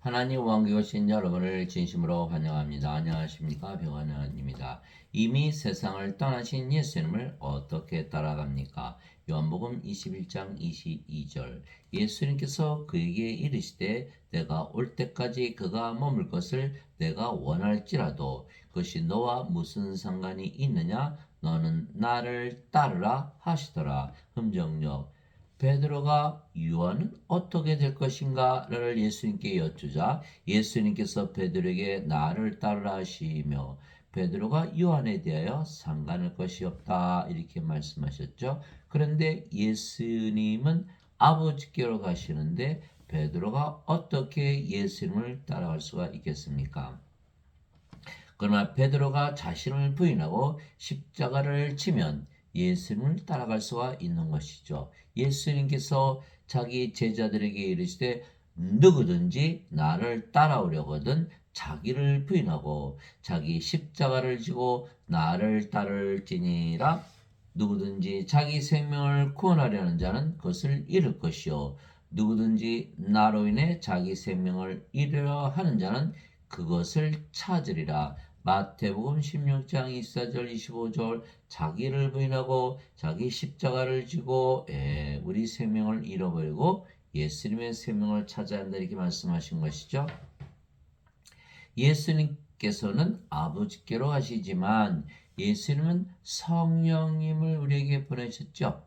하나님 왕국에 오신 여러분을 진심으로 환영합니다. 안녕하십니까? 병원원입니다. 이미 세상을 떠나신 예수님을 어떻게 따라갑니까? 요한복음 21장 22절 예수님께서 그에게 이르시되 내가 올 때까지 그가 머물 것을 내가 원할지라도 그것이 너와 무슨 상관이 있느냐? 너는 나를 따르라 하시더라. 흠정역 베드로가 유언은 어떻게 될 것인가를 예수님께 여쭈자 예수님께서 베드로에게 나를 따르라 하시며 베드로가 요한에 대하여 상관할 것이 없다 이렇게 말씀하셨죠. 그런데 예수님은 아버지께로 가시는데 베드로가 어떻게 예수님을 따라갈 수가 있겠습니까? 그러나 베드로가 자신을 부인하고 십자가를 지면 예수님을 따라갈 수가 있는 것이죠. 예수님께서 자기 제자들에게 이르시되 누구든지 나를 따라오려거든 자기를 부인하고 자기 십자가를 지고 나를 따를지니라. 누구든지 자기 생명을 구원하려는 자는 그것을 잃을 것이요 누구든지 나로 인해 자기 생명을 잃으려 하는 자는 그것을 찾으리라. 마태복음 16장 24절 25절 자기를 부인하고 자기 십자가를 지고 우리 생명을 잃어버리고 예수님의 생명을 찾아야 한다 이렇게 말씀하신 것이죠. 예수님께서는 아버지께로 가시지만 예수님은 성령님을 우리에게 보내셨죠.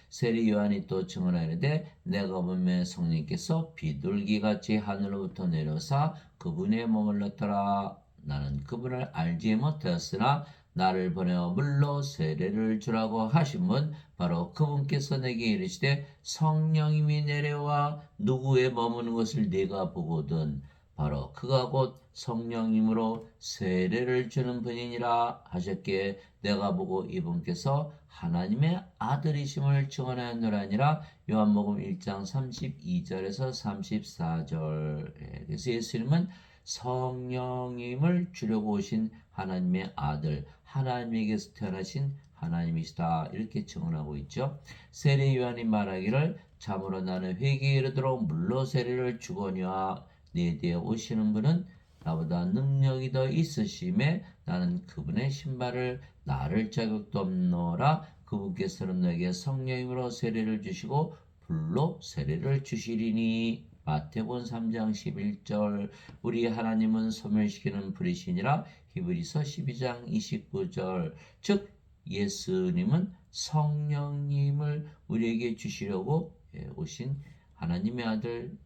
세례 요한이 또 증언하는데 내가 보면 성령님께서 비둘기같이 하늘로부터 내려사 그분의 머물렀더라. 나는 그분을 알지 못하였으나 나를 보내어 물로 세례를 주라고 하신 분 바로 그분께서 내게 이르시되 성령님이 내려와 누구의 머무는 것을 네가 보거든 바로 그가 곧 성령님으로 세례를 주는 분이니라 하셨기에 내가 보고 이분께서 하나님의 아들이심을 증언하였노라니라. 요한복음 1장 32절에서 34절. 그래서 예수님은 성령님을 주려고 오신 하나님의 아들, 하나님에게서 태어나신 하나님이시다 이렇게 증언하고 있죠. 세례 요한이 말하기를 참으로 나는 회개에 이르도록 물로 세례를 주거니와 내 뒤에 오시는 분은 나보다 능력이 더 있으심에 나는 그분의 신발을 나를 자격도 없노라. 그분께서는 너에게 성령님으로 세례를 주시고 불로 세례를 주시리니. 마태복음 3장 11절 우리 하나님은 소멸시키는 불이시니라. 히브리서 12장 29절 즉 예수님은 성령님을 우리에게 주시려고 오신 하나님의 아들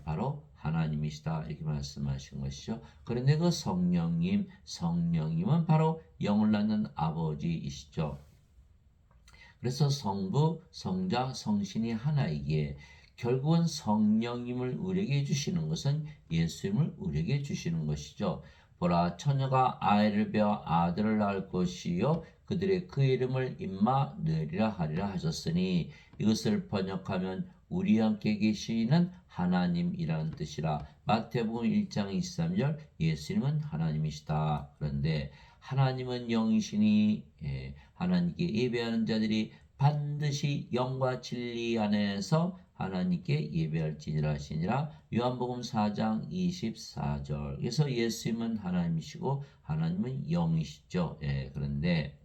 바로 하나님이시다 이렇게 말씀하신 것이죠. 그런데 그 성령님은 바로 영을 낳는 아버지이시죠. 그래서 성부, 성자, 성신이 하나이기에 결국은 성령님을 우리에게 주시는 것은 예수님을 우리에게 주시는 것이죠. 보라 처녀가 아이를 베어 아들을 낳을 것이요 그들의 그 이름을 임마누엘이라 하리라 하셨으니 이것을 번역하면 우리 함께 계시는 하나님이라는 뜻이라. 마태복음 1장 23절 예수님은 하나님이시다. 그런데 하나님은 영이시니 하나님께 예배하는 자들이 반드시 영과 진리 안에서 하나님께 예배할지니라 하시니라. 요한복음 4장 24절. 그래서 예수님은 하나님이시고 하나님은 영이시죠. 그런데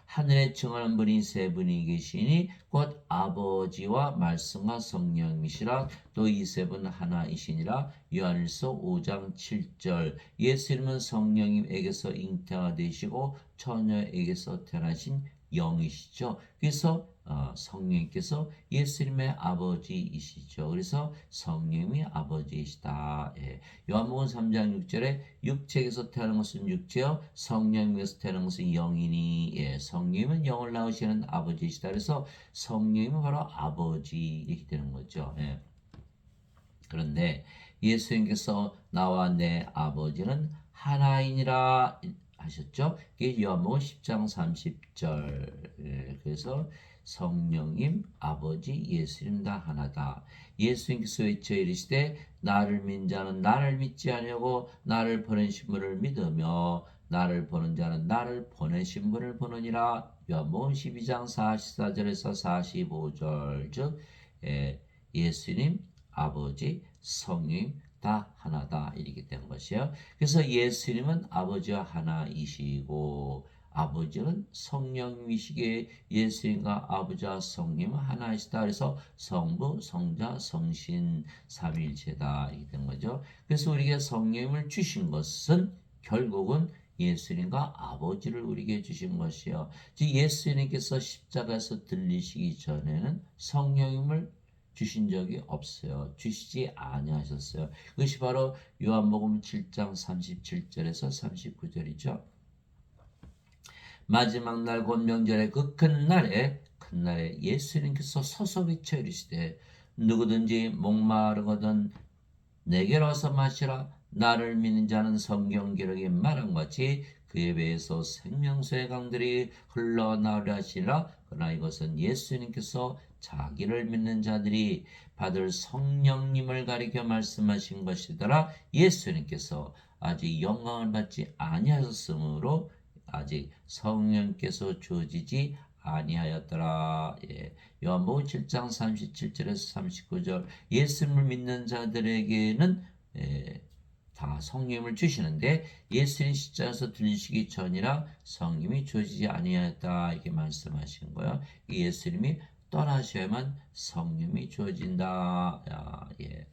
하늘에 증언한 분이 세 분이 계시니 곧 아버지와 말씀과 성령이시라. 또 이 세 분 하나이시니라. 요한일서 5장 7절 예수님은 성령님에게서 잉태되시고 처녀에게서 태어나신 영이시죠. 그래서 성령님께서 예수님의 아버지이시죠. 그래서 성령님이 아버지이시다. 요한복음 3장 6절에 육체에서 태어난 것은 육체요 성령에서 태어난 것은 영이니 성령님은 영을 낳으시는 아버지이시다. 그래서 성령님은 바로 아버지 이렇게 되는 거죠. 그런데 예수님께서 나와 내 아버지는 하나이니라 하셨죠. 이게 요한복음 10장 30절. 그래서 성령님, 아버지, 예수님 다 하나다. 예수님께서 외쳐 이르시되 나를 믿는 자는 나를 믿지 아니하고 나를 보내신 분을 믿으며 나를 보는 자는 나를 보내신 분을 보느니라. 요한복음 12장 44절에서 45절 즉 예수님, 아버지, 성령 다 하나다 이렇게 된 것이에요. 그래서 예수님은 아버지와 하나이시고 아버지는 성령이시기에 예수님과 아버지와 성령은 하나이시다. 그래서 성부, 성자, 성신 삼위일체다 이렇게 된 거죠. 그래서 우리에게 성령을 주신 것은 결국은 예수님과 아버지를 우리에게 주신 것이요. 즉 예수님께서 십자가에서 들리시기 전에는 성령님을 주신 적이 없어요. 주시지 아니하셨어요. 그것이 바로 요한복음 7장 37절에서 39절이죠. 마지막 날 곧 명절의 그 큰 날에 예수님께서 서서 외쳐 이르시되 누구든지 목마르거든 내게로 와서 마시라. 나를 믿는 자는 성경 기록에 말한 같이 그의 배에서 생명수의 강들이 흘러나오려 하시니라. 그러나 이것은 예수님께서 자기를 믿는 자들이 받을 성령님을 가리켜 말씀하신 것이더라. 예수님께서 아직 영광을 받지 아니하셨으므로 아직 성령께서 주어지지 아니하였더라. 예. 요한복음 7장 37절에서 39절 예수님을 믿는 자들에게는 다 성령을 주시는데 예수님 십자가에서 들리시기 전이라 성령이 주어지지 아니하였다 이렇게 말씀하신 거예요. 예수님이 떠나셔야만 성령이 주어진다. 예.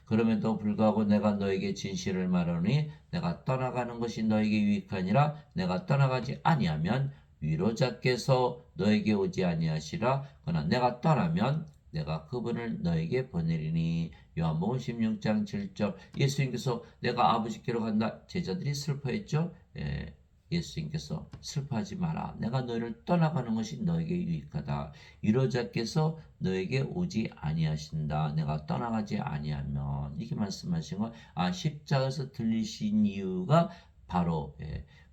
그럼에도 불구하고 내가 너에게 진실을 말하노니 내가 떠나가는 것이 너에게 유익하니라. 내가 떠나가지 아니하면 위로자께서 너에게 오지 아니하시라. 그러나 내가 떠나면 내가 그분을 너에게 보내리니. 요한복음 16장 7절 예수님께서 내가 아버지께로 간다. 제자들이 슬퍼했죠. 예수님께서 슬퍼하지 마라. 내가 너희를 떠나가는 것이 너에게 유익하다. 위로자께서 너에게 오지 아니하신다. 내가 떠나가지 아니하면 이렇게 말씀하신 거. 십자가에서 들리신 이유가 바로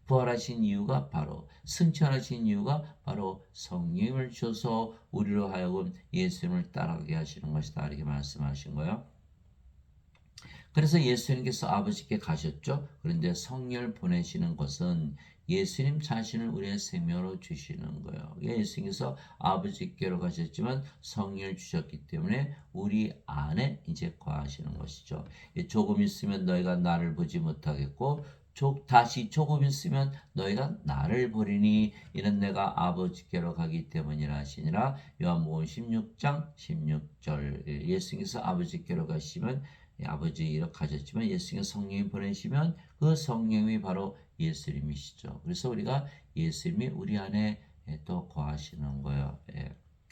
부활하신 이유가 바로 승천하신 이유가 바로 성령을 주셔서 우리로 하여금 예수님을 따라가게 하시는 것이다. 이렇게 말씀하신 거예요. 그래서 예수님께서 아버지께 가셨죠. 그런데 성령을 보내시는 것은 예수님 자신을 우리의 생명으로 주시는 거예요. 예수님께서 아버지께로 가셨지만 성령을 주셨기 때문에 우리 안에 이제 거하시는 것이죠. 조금 있으면 너희가 나를 보지 못하겠고 다시 조금 있으면 너희가 나를 보리니 이는 내가 아버지께로 가기 때문이라 하시니라. 요한복음 16장 16절 예수님께서 아버지께로 가시면 아버지로 가셨지만 예수님께서 성령이 보내시면 그 성령이 바로 예수님이시죠. 그래서 우리가 예수님이 우리 안에 또 거하시는 거예요.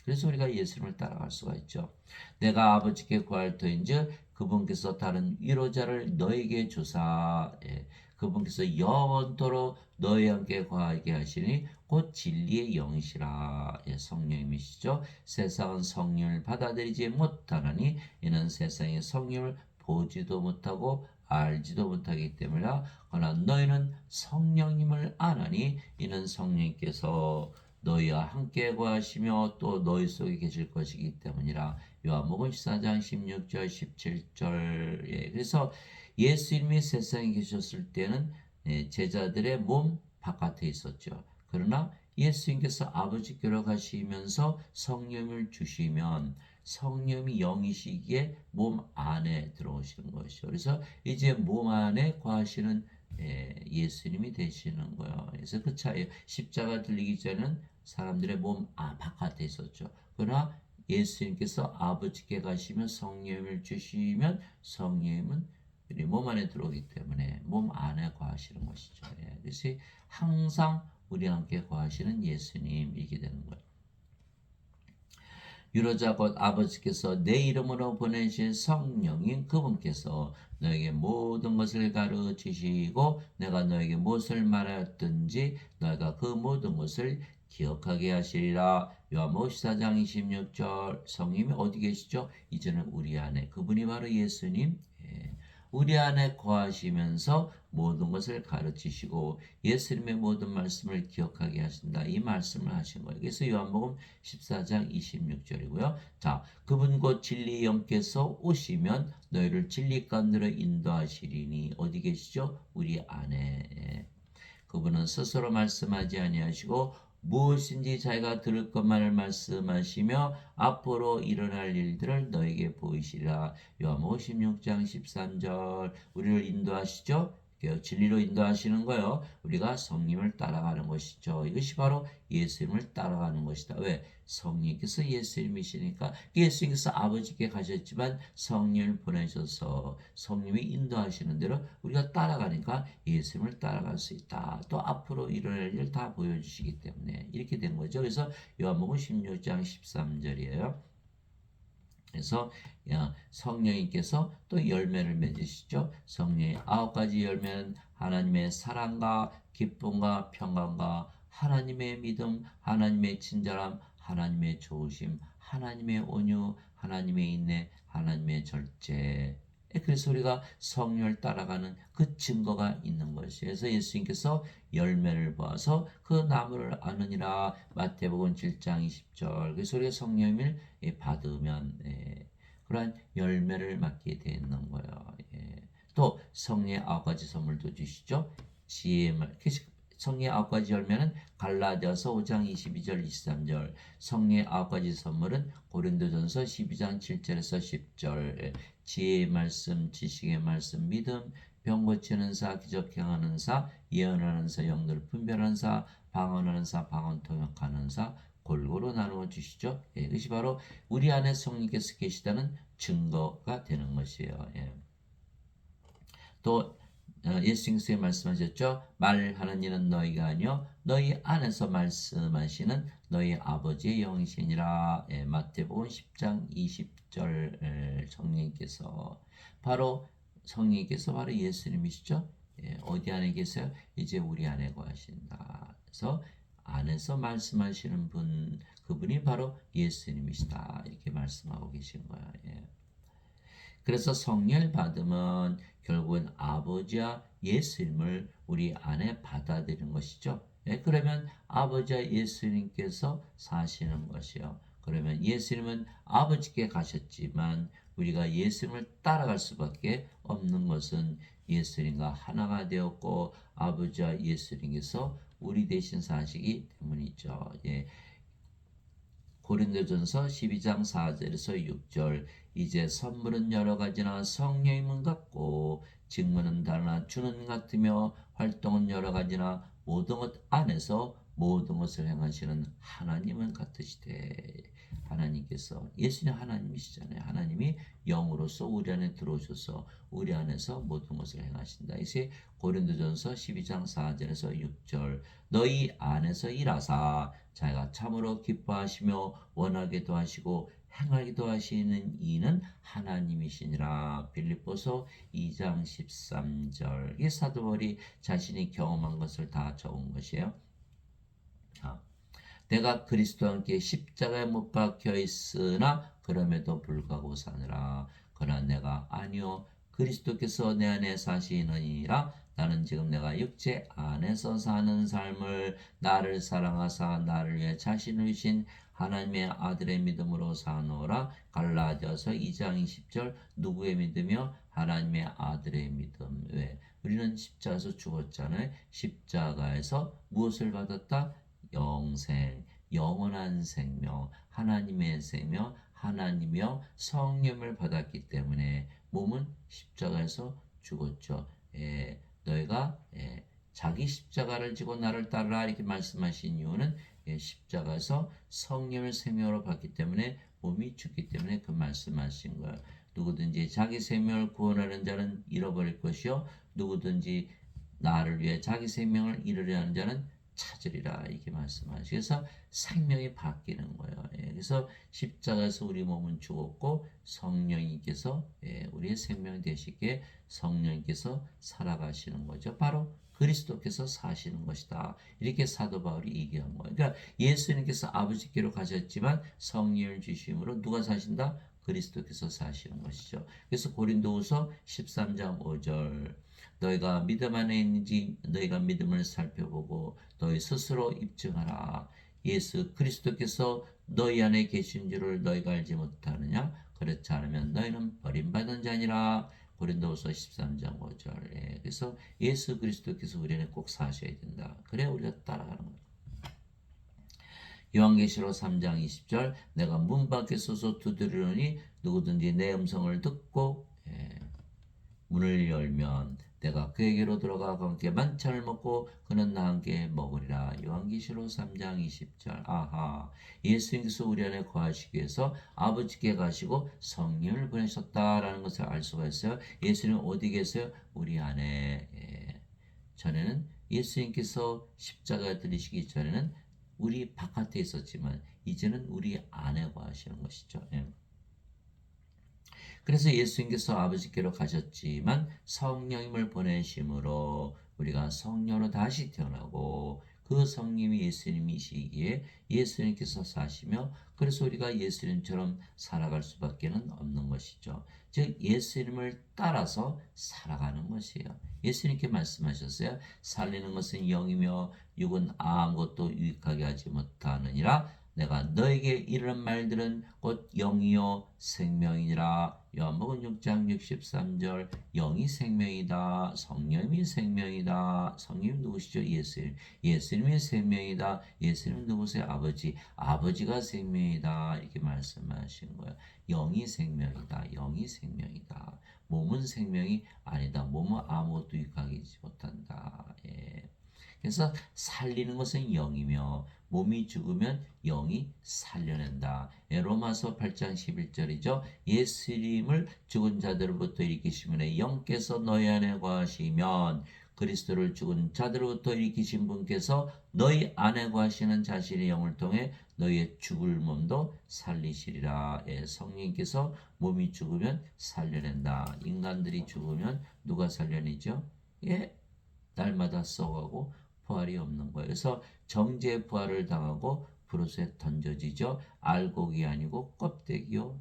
그래서 우리가 예수님을 따라갈 수가 있죠. 내가 아버지께 구할 터인즉 그분께서 다른 위로자를 너에게 주사 그분께서 영원토록 너희와 함께 거하게 하시니 곧 진리의 영이시라. 성령님이시죠. 세상은 성령을 받아들이지 못하나니 이는 세상의 성령을 보지도 못하고 알지도 못하기 때문이라. 그러나 너희는 성령님을 아나니 이는 성령께서 너희와 함께 거하시며 또 너희 속에 계실 것이기 때문이라. 요한복음 14장 16절 17절 그래서 예수님이 세상에 계셨을 때는 제자들의 몸 바깥에 있었죠. 그러나 예수님께서 아버지께로 가시면서 성령을 주시면 성령이 영이시기에 몸 안에 들어오시는 것이죠. 그래서 이제 몸 안에 거하시는 예수님이 되시는 거예요. 그래서 그 차이 십자가 들리기 전에는 사람들의 몸 바깥에 있었죠. 그러나 예수님께서 아버지께 가시면 성령을 주시면 성령은 우리 몸 안에 들어오기 때문에 몸 안에 거하시는 것이죠. 그래서 항상 우리와 함께 거하시는 예수님이게 되는 거예요. 유로자 곧 아버지께서 내 이름으로 보내신 성령인 그분께서 너에게 모든 것을 가르치시고 내가 너에게 무엇을 말하였든지 너희가 그 모든 것을 기억하게 하시리라. 요한복음 14장 26절 성령이 어디 계시죠? 이제는 우리 안에 그분이 바로 예수님 우리 안에 거하시면서 모든 것을 가르치시고 예수님의 모든 말씀을 기억하게 하신다. 이 말씀을 하신 거예요. 그래서 요한복음 14장 26절이고요. 자, 그분 곧 진리의 영께서 오시면 너희를 진리 가운데로 인도하시리니 어디 계시죠? 우리 안에. 그분은 스스로 말씀하지 아니하시고 무엇인지 자기가 들을 것만을 말씀하시며 앞으로 일어날 일들을 너에게 보이시리라. 요한복음 16장 13절 우리를 인도하시죠. 진리로 인도하시는 거요. 우리가 성령을 따라가는 것이죠. 이것이 바로 예수님을 따라가는 것이다. 왜? 성령께서 예수님이시니까 예수님께서 아버지께 가셨지만 성령을 보내셔서 성령이 인도하시는 대로 우리가 따라가니까 예수님을 따라갈 수 있다. 또 앞으로 일어날 일을 다 보여주시기 때문에 이렇게 된 거죠. 그래서 요한복음 16장 13절이에요. 그래서 성령님께서 또 열매를 맺으시죠. 성령의 9가지 열매는 하나님의 사랑과 기쁨과 평강과 하나님의 믿음, 하나님의 친절함, 하나님의 좋으심, 하나님의 온유, 하나님의 인내, 하나님의 절제. 그래서 우리가 성령을 따라가는 그 증거가 있는 것이에요. 그래서 예수님께서 열매를 보아서 그 나무를 아느니라. 마태복음 7장 20절. 그래서 우리가 성령을 받으면 그러한 열매를 맡게 되는 거예요. 또 성령의 9가지 선물도 주시죠. 지혜말. 성령의 9가지 열매는 갈라디아서 5장 22절 23절. 성령의 9가지 선물은 고린도전서 12장 7절에서 10절. 지혜의 말씀, 지식의 말씀, 믿음, 병 고치는 사, 기적 행하는 사, 예언하는 사, 영들 분별하는 사, 방언하는 사, 방언 통역하는 사, 골고루 나누어 주시죠. 이것이 바로 우리 안에 성령께서 계시다는 증거가 되는 것이에요. 또 예수님께서 말씀하셨죠. 말하는 이는 너희가 아니요 너희 안에서 말씀하시는 너희 아버지의 영이시니라. 마태복음 10장 20절. 성령께서 바로 예수님이시죠. 어디 안에 계세요? 이제 우리 안에 거하신다. 그래서 안에서 말씀하시는 분, 그분이 바로 예수님이시다. 이렇게 말씀하고 계신 거예요. 그래서 성령을 받으면 결국은 아버지와 예수님을 우리 안에 받아들이는 것이죠. 그러면 아버지와 예수님께서 사시는 것이요. 그러면 예수님은 아버지께 가셨지만 우리가 예수님을 따라갈 수밖에 없는 것은 예수님과 하나가 되었고 아버지와 예수님께서 우리 대신 사시기 때문이죠. 고린도전서 12장 4절에서 6절. 이제 선물은 여러 가지나 성령님은 같고 직분은 다르나 주는 같으며 활동은 여러 가지나 모든 것 안에서 모든 것을 행하시는 하나님은 같으시되. 하나님께서 예수님 하나님이시잖아요. 하나님이 영으로서 우리 안에 들어오셔서 우리 안에서 모든 것을 행하신다. 이제 고린도전서 12장 4절에서 6절. 너희 안에서 일하사 자기가 참으로 기뻐하시며 원하기도 하시고 행하기도 하시는 이는 하나님이시니라. 빌립보서 2장 13절. 이 사도 바울이 자신이 경험한 것을 다 적은 것이에요. 내가 그리스도와 함께 십자가에 못 박혀 있으나 그럼에도 불구하고 사느라. 그러나 내가 아니요 그리스도께서 내 안에 사시느니라. 나는 지금 내가 육체 안에서 사는 삶을 나를 사랑하사 나를 위해 자신을 주신 하나님의 아들의 믿음으로 사노라. 갈라디아서 2장 20절. 누구의 믿음이요? 하나님의 아들의 믿음. 왜? 우리는 십자가에서 죽었잖아요. 십자가에서 무엇을 받았다? 영생, 영원한 생명, 하나님의 생명, 하나님이여 성령을 받았기 때문에 몸은 십자가에서 죽었죠. 너희가 자기 십자가를 지고 나를 따르라 이렇게 말씀하신 이유는 십자가에서 성령을 생명으로 받기 때문에 몸이 죽기 때문에 그 말씀하신 거예요. 누구든지 자기 생명을 구원하는 자는 잃어버릴 것이요 누구든지 나를 위해 자기 생명을 잃으려 하는 자는 찾으리라 이렇게 말씀하시고 그래서 생명이 바뀌는 거예요. 그래서 십자가에서 우리 몸은 죽었고 성령님께서 우리의 생명 되시기에 성령님께서 살아가시는 거죠. 바로 그리스도께서 사시는 것이다. 이렇게 사도 바울이 얘기한 거예요. 그러니까 예수님께서 아버지께로 가셨지만 성령을 주심으로 누가 사신다? 그리스도께서 사시는 것이죠. 그래서 고린도후서 13장 5절. 너희가 믿음 안에 있는지 너희가 믿음을 살펴보고 너희 스스로 입증하라. 예수 그리스도께서 너희 안에 계신 줄을 너희가 알지 못하느냐? 그렇지 않으면 너희는 버림받은 자니라. 고린도후서 13장 5절. 그래서 예수 그리스도께서 우리 안에 꼭 사셔야 된다. 그래 우리가 따라가는 거예요. 요한계시록 3장 20절 내가 문 밖에 서서 두드리노니 누구든지 내 음성을 듣고 문을 열면 내가 그에게로 들어가 그와 함께 만찬을 먹고 그는 나와 함께 먹으리라. 요한계시록 3장 20절. 아하, 예수님께서 우리 안에 거하시기 위해서 아버지께 가시고 성령을 보내셨다라는 것을 알 수가 있어요. 예수님 어디 계세요? 우리 안에. 전에는 예수님께서 십자가 들리시기 전에는 우리 바깥에 있었지만 이제는 우리 안에 거하시는 것이죠. 그래서 예수님께서 아버지께로 가셨지만 성령님을 보내심으로 우리가 성령으로 다시 태어나고 그 성령이 예수님이시기에 예수님께서 사시며 그래서 우리가 예수님처럼 살아갈 수밖에 없는 것이죠. 즉 예수님을 따라서 살아가는 것이에요. 예수님께 말씀하셨어요. 살리는 것은 영이며 육은 아무것도 유익하게 하지 못하느니라. 내가 너에게 이르는 말들은 곧 영이요 생명이니라. 요한복음 6장 63절 영이 생명이다. 성령이 생명이다. 성령이 누구시죠? 예수님. 예수님이 생명이다. 예수님 누구세요? 아버지. 아버지가 생명이다. 이렇게 말씀하신 거예요. 영이 생명이다. 영이 생명이다. 몸은 생명이 아니다. 몸은 아무것도 유익하게 하지 못한다. 그래서 살리는 것은 영이며 몸이 죽으면 영이 살려낸다. 로마서 8장 11절이죠. 예수님을 죽은 자들로부터 일으키시면 영께서 너희 안에 거하시면 그리스도를 죽은 자들로부터 일으키신 분께서 너희 안에 거하시는 자신의 영을 통해 너희의 죽을 몸도 살리시리라. 성령께서 몸이 죽으면 살려낸다. 인간들이 죽으면 누가 살려내죠? 날마다 썩어가고 부활이 없는 거예요. 그래서 정죄 부활을 당하고 브로스에 던져지죠. 알곡이 아니고 껍데기요.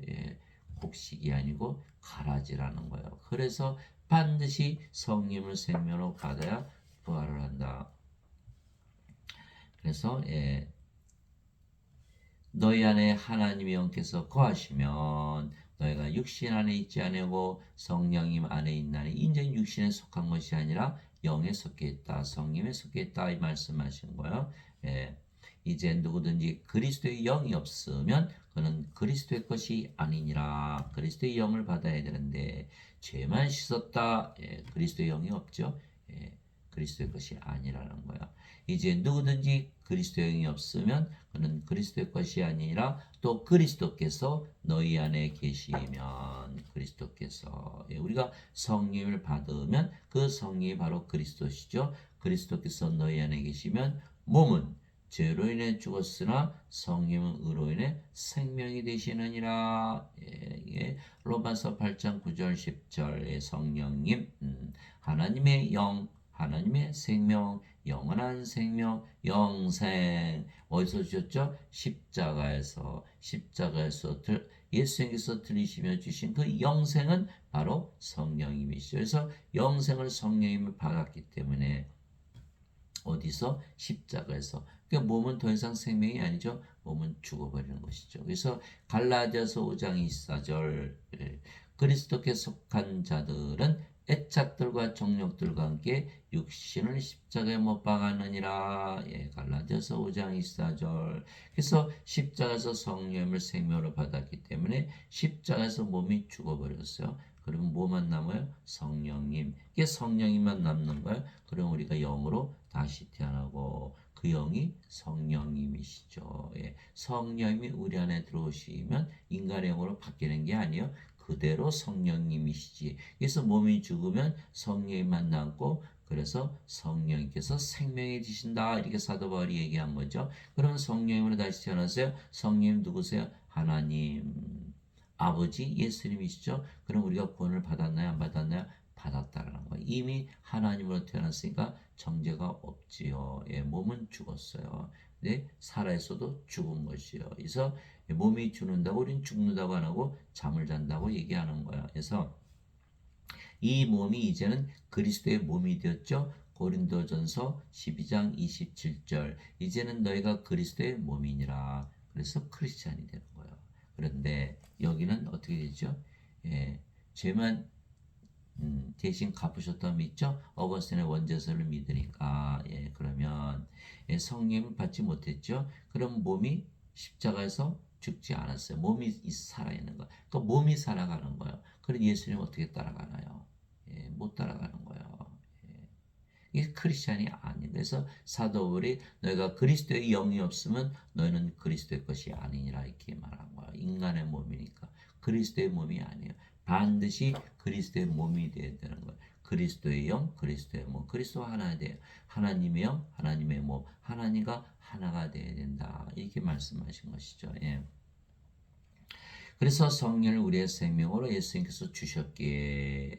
곡식이 아니고 가라지라는 거예요. 그래서 반드시 성령을 생명으로 받아야 부활을 한다. 그래서 너희 안에 하나님의 영께서 거하시면 너희가 육신 안에 있지 아니고 성령님 안에 있나니 이제 육신에 속한 것이 아니라 영에 속해 있다. 성령에 속해 있다. 이 말씀하신 거예요. 이제 누구든지 그리스도의 영이 없으면 그는 그리스도의 것이 아니니라. 그리스도의 영을 받아야 되는데 죄만 씻었다. 그리스도의 영이 없죠. 그리스도의 것이 아니라는 거야. 이제 누구든지 그리스도의 영이 없으면 그는 그리스도의 것이 아니라 또 그리스도께서 너희 안에 계시면 그리스도께서 우리가 성령을 받으면 그 성령이 바로 그리스도시죠. 그리스도께서 너희 안에 계시면 몸은 죄로 인해 죽었으나 성령은 의로 인해 생명이 되시느니라. 로마서 8장 9절 10절의 성령님 하나님의 영 하나님의 생명, 영원한 생명, 영생. 어디서 주셨죠? 십자가에서 예수님께서 들리시며 주신 그 영생은 바로 성령님이시죠. 그래서 영생을 성령님을 받았기 때문에 어디서? 십자가에서. 그러니까 몸은 더 이상 생명이 아니죠. 몸은 죽어버리는 것이죠. 그래서 갈라디아서 5장 24절 그리스도께 속한 자들은 애착들과 정욕들과 함께 육신을 십자가에 못 박았느니라. 갈라디아서 5장 24절. 그래서 십자가에서 성령을 생명으로 받았기 때문에 십자가에서 몸이 죽어버렸어요. 그러면 뭐만 남아요? 성령님. 이게 성령님만 남는 거예요. 그럼 우리가 영으로 다시 태어나고 그 영이 성령님이시죠. 성령님이 우리 안에 들어오시면 인간의 영으로 바뀌는 게 아니에요. 그대로 성령님이시지. 그래서 몸이 죽으면 성령님만 남고 그래서 성령님께서 생명이 되신다. 이렇게 사도 바울이 얘기한 거죠. 그러면 성령님으로 다시 태어났어요. 성령님 누구세요? 하나님 아버지 예수님이시죠. 그럼 우리가 구원을 받았나요? 안 받았나요? 받았다라는 거예요. 이미 하나님으로 태어났으니까 정죄가 없지요. 몸은 죽었어요. 근데 살아있어도 죽은 것이요. 그래서 몸이 죽는다고 우리는 죽는다고 안 하고 잠을 잔다고 얘기하는 거야. 그래서 이 몸이 이제는 그리스도의 몸이 되었죠. 고린도전서 12장 27절 이제는 너희가 그리스도의 몸이니라. 그래서 크리스찬이 되는 거예요. 그런데 여기는 어떻게 되죠? 죄만 대신 갚으셨다고 믿죠? 어거스틴의 원죄서를 믿으니까. 예, 그러면 예, 성령을 받지 못했죠? 그럼 몸이 십자가에서 죽지 않았어요. 몸이 살아있는 거예요. 그 몸이 살아가는 거예요. 그럼 예수님 어떻게 따라가나요? 예, 못 따라가는 거예요. 예. 이게 크리스찬이 아닌. 그래서 사도 바울이 너희가 그리스도의 영이 없으면 너희는 그리스도의 것이 아니니라 이렇게 말한 거예요. 인간의 몸이니까 그리스도의 몸이 아니에요. 반드시 그리스도의 몸이 되어야 되는 거예요. 그리스도의 영, 그리스도의 몸, 그리스도와 하나 돼요. 하나님의 영, 하나님의 몸, 하나님과 하나가 되어야 된다. 이렇게 말씀하신 것이죠. 예. 그래서 성령을 우리의 생명으로 예수님께서 주셨기에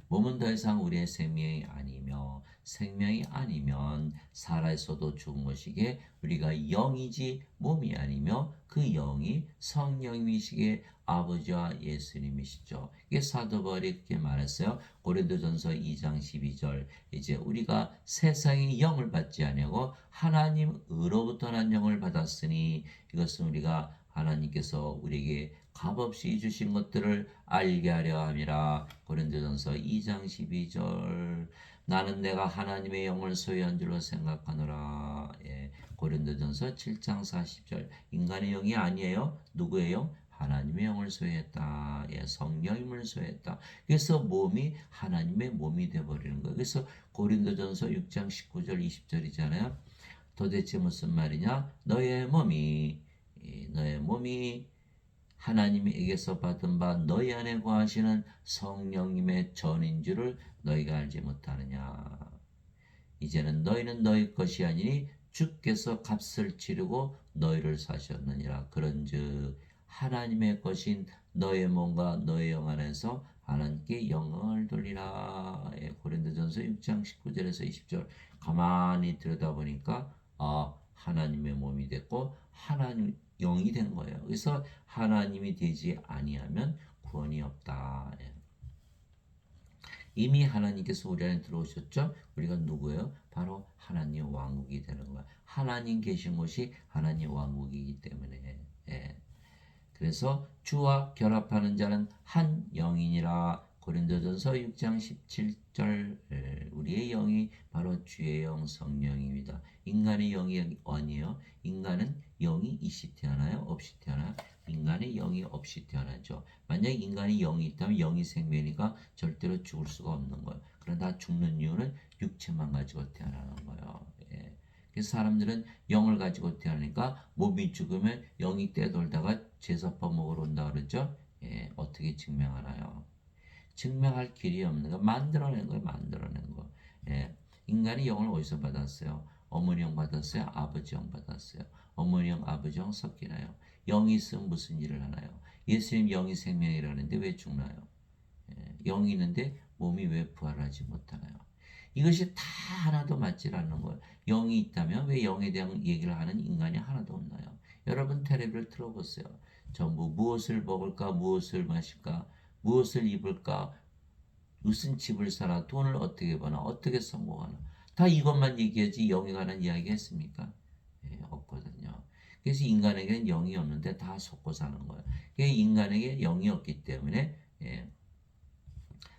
몸은 더 이상 우리의 생명이 아니며 생명이 아니면 살아있어도 죽은 것이기에 우리가 영이지 몸이 아니며 그 영이 성령이시기에 아버지와 예수님이시죠. 이게 사도 바울이 그렇게 말했어요. 고린도전서 2장 12절 이제 우리가 세상의 영을 받지 아니하고 하나님으로부터 난 영을 받았으니 이것은 우리가 하나님께서 우리에게 값없이 주신 것들을 알게 하려 함이라. 고린도전서 2장 12절 나는 내가 하나님의 영을 소유한 줄로 생각하노라. 예. 고린도전서 7장 40절 인간의 영이 아니에요. 누구의 영? 하나님의 영을 소유했다. 예, 성령임을 소유했다. 그래서 몸이 하나님의 몸이 되어버리는 거예요. 그래서 고린도전서 6장 19절 20절이잖아요. 도대체 무슨 말이냐? 너의 몸이 하나님에게서 받은 바 너희 안에 거하시는 성령님의 전인 줄을 너희가 알지 못하느냐. 이제는 너희는 너희 것이 아니니 주께서 값을 치르고 너희를 사셨느니라. 그런즉 하나님의 것인 너의 몸과 너의 영 안에서 하나님께 영광을 돌리라. 예, 고린도전서 6장 19절에서 20절 가만히 들여다보니까 하나님의 몸이 됐고 하나님 영이 된 거예요. 그래서 하나님이 되지 아니하면 구원이 없다. 예. 이미 하나님께서 우리 안에 들어오셨죠? 우리가 누구예요? 바로 하나님 왕국이 되는 거야. 하나님 계신 곳이 하나님 왕국이기 때문에. 예. 그래서 주와 결합하는 자는 한 영이니라. 고린도전서 6장 17절 우리의 영이 바로 주의 영 성령입니다. 인간의 영이 아니에요. 인간은 영이 있이 태어나요? 없이 태어나요? 인간의 영이 없이 태어나죠. 만약에 인간이 영이 있다면 영이 생명이니까 절대로 죽을 수가 없는 거예요. 그러나 죽는 이유는 육체만 가지고 태어나는 거예요. 예. 그래서 사람들은 영을 가지고 태어나니까 몸이 죽으면 영이 떼돌다가 제사법 먹으러 온다 그러죠. 예, 어떻게 증명하나요? 증명할 길이 없는 거 만들어낸 거예요. 만들어낸 거. 예, 인간이 영을 어디서 받았어요? 어머니 영 받았어요? 아버지 영 받았어요? 어머니 영, 아버지 영 섞이나요? 영이 있으면 무슨 일을 하나요? 예수님 영이 생명이라는데 왜 죽나요? 예, 영이 있는데 몸이 왜 부활하지 못하나요? 이것이 다 하나도 맞질 않는 거예요. 영이 있다면 왜 영에 대한 얘기를 하는 인간이 하나도 없나요? 여러분 텔레비를 틀어보세요. 전부 무엇을 먹을까, 무엇을 마실까, 무엇을 입을까, 무슨 집을 사나, 돈을 어떻게 버나, 어떻게 성공하나. 다 이것만 얘기하지 영에 관한 이야기 했습니까? 예, 없거든요. 그래서 인간에게는 영이 없는데 다 속고 사는 거예요. 인간에게 영이 없기 때문에 예,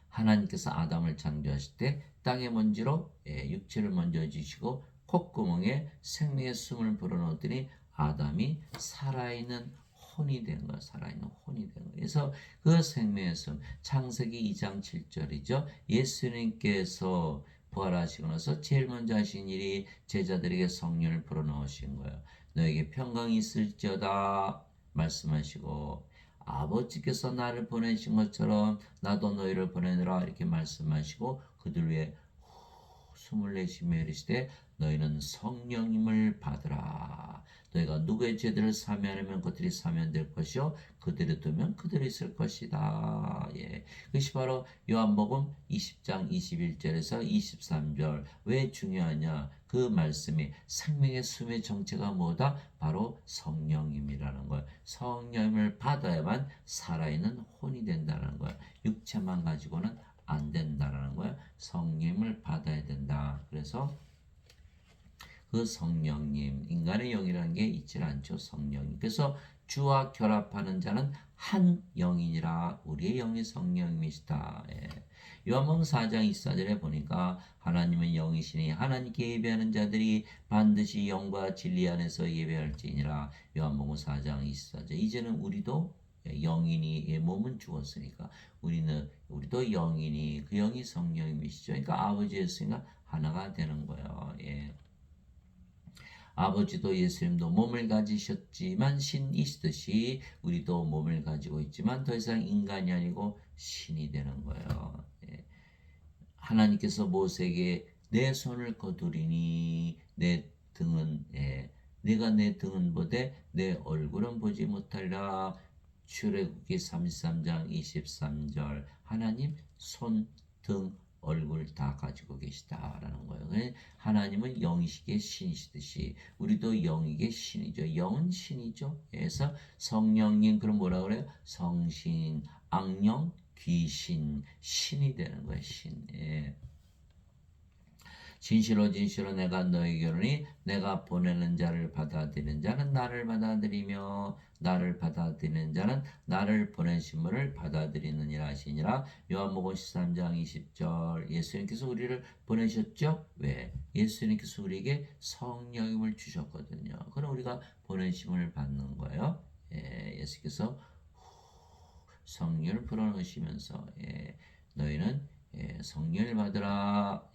하나님께서 아담을 창조하실 때 땅의 먼지로 육체를 먼저 지시고 콧구멍에 생명의 숨을 불어넣었더니 아담이 살아있는 혼이 된 거야. 살아있는 혼이 된 거야. 그래서 그 생명의 숨 창세기 2장 7절이죠. 예수님께서 부활하시고 나서 제일 먼저 하신 일이 제자들에게 성령을 불어넣으신 거예요. 너에게 평강이 있을지어다 말씀하시고 아버지께서 나를 보내신 것처럼 나도 너희를 보내느라 이렇게 말씀하시고 그들 위에 숨을 내쉬며 이르시되 너희는 성령님을 받으라. 너희가 누구의 죄들을 사면하면 그들이 사면될 것이요 그들이 두면 그들이 있을 것이다. 예. 그것이 바로 요한복음 20장 21절에서 23절. 왜 중요하냐? 그 말씀이 생명의 숨의 정체가 뭐다? 바로 성령님이라는 거예요. 성령을 받아야만 살아있는 혼이 된다는 거예요. 육체만 가지고는 안 된다라는 거예요. 성령을 받아야 된다. 그래서 그 성령님, 인간의 영이라는 게 있질 않죠. 성령님. 그래서 주와 결합하는 자는 한 영이니라. 우리의 영이 성령님이시다. 예. 요한복음 4장 24절에 보니까 하나님은 영이시니 하나님께 예배하는 자들이 반드시 영과 진리 안에서 예배할지니라. 요한복음 4장 24절. 이제는 우리도 영이니 몸은 죽었으니까 우리도 영이니 그 영이 성령님이시죠. 그러니까 아버지 예수님과 하나가 되는 거예요. 예. 아버지도 예수님도 몸을 가지셨지만 신이시듯이 우리도 몸을 가지고 있지만 더 이상 인간이 아니고 신이 되는 거예요. 예. 하나님께서 모세에게 내 손을 거두리니 내 등은 내가 내 등은 보되 내 얼굴은 보지 못하리라. 출애굽기 33장 23절. 하나님 손, 등, 얼굴 다 가지고 계시다라는 거예요. 하나님은 영이시기에 신이시듯이 우리도 영이기에 신이죠. 영은 신이죠. 그래서 성령님, 그럼 뭐라 그래요? 성신, 악령, 귀신, 신이 되는 거예요. 신. 예. 진실로 진실로 내가 너에게 이르노니 내가 보내는 자를 받아들이는 자는 나를 받아들이며 나를 받아들이는 자는 나를 보내신 분을 받아들이느니라 하시니라. 요한복음 13장 20절. 예수님께서 우리를 보내셨죠? 왜? 예수님께서 우리에게 성령님을 주셨거든요. 그럼 우리가 보내심을 받는 거예요. 예수께서 성령을 불어넣으시면서 너희는 성령을 받으라.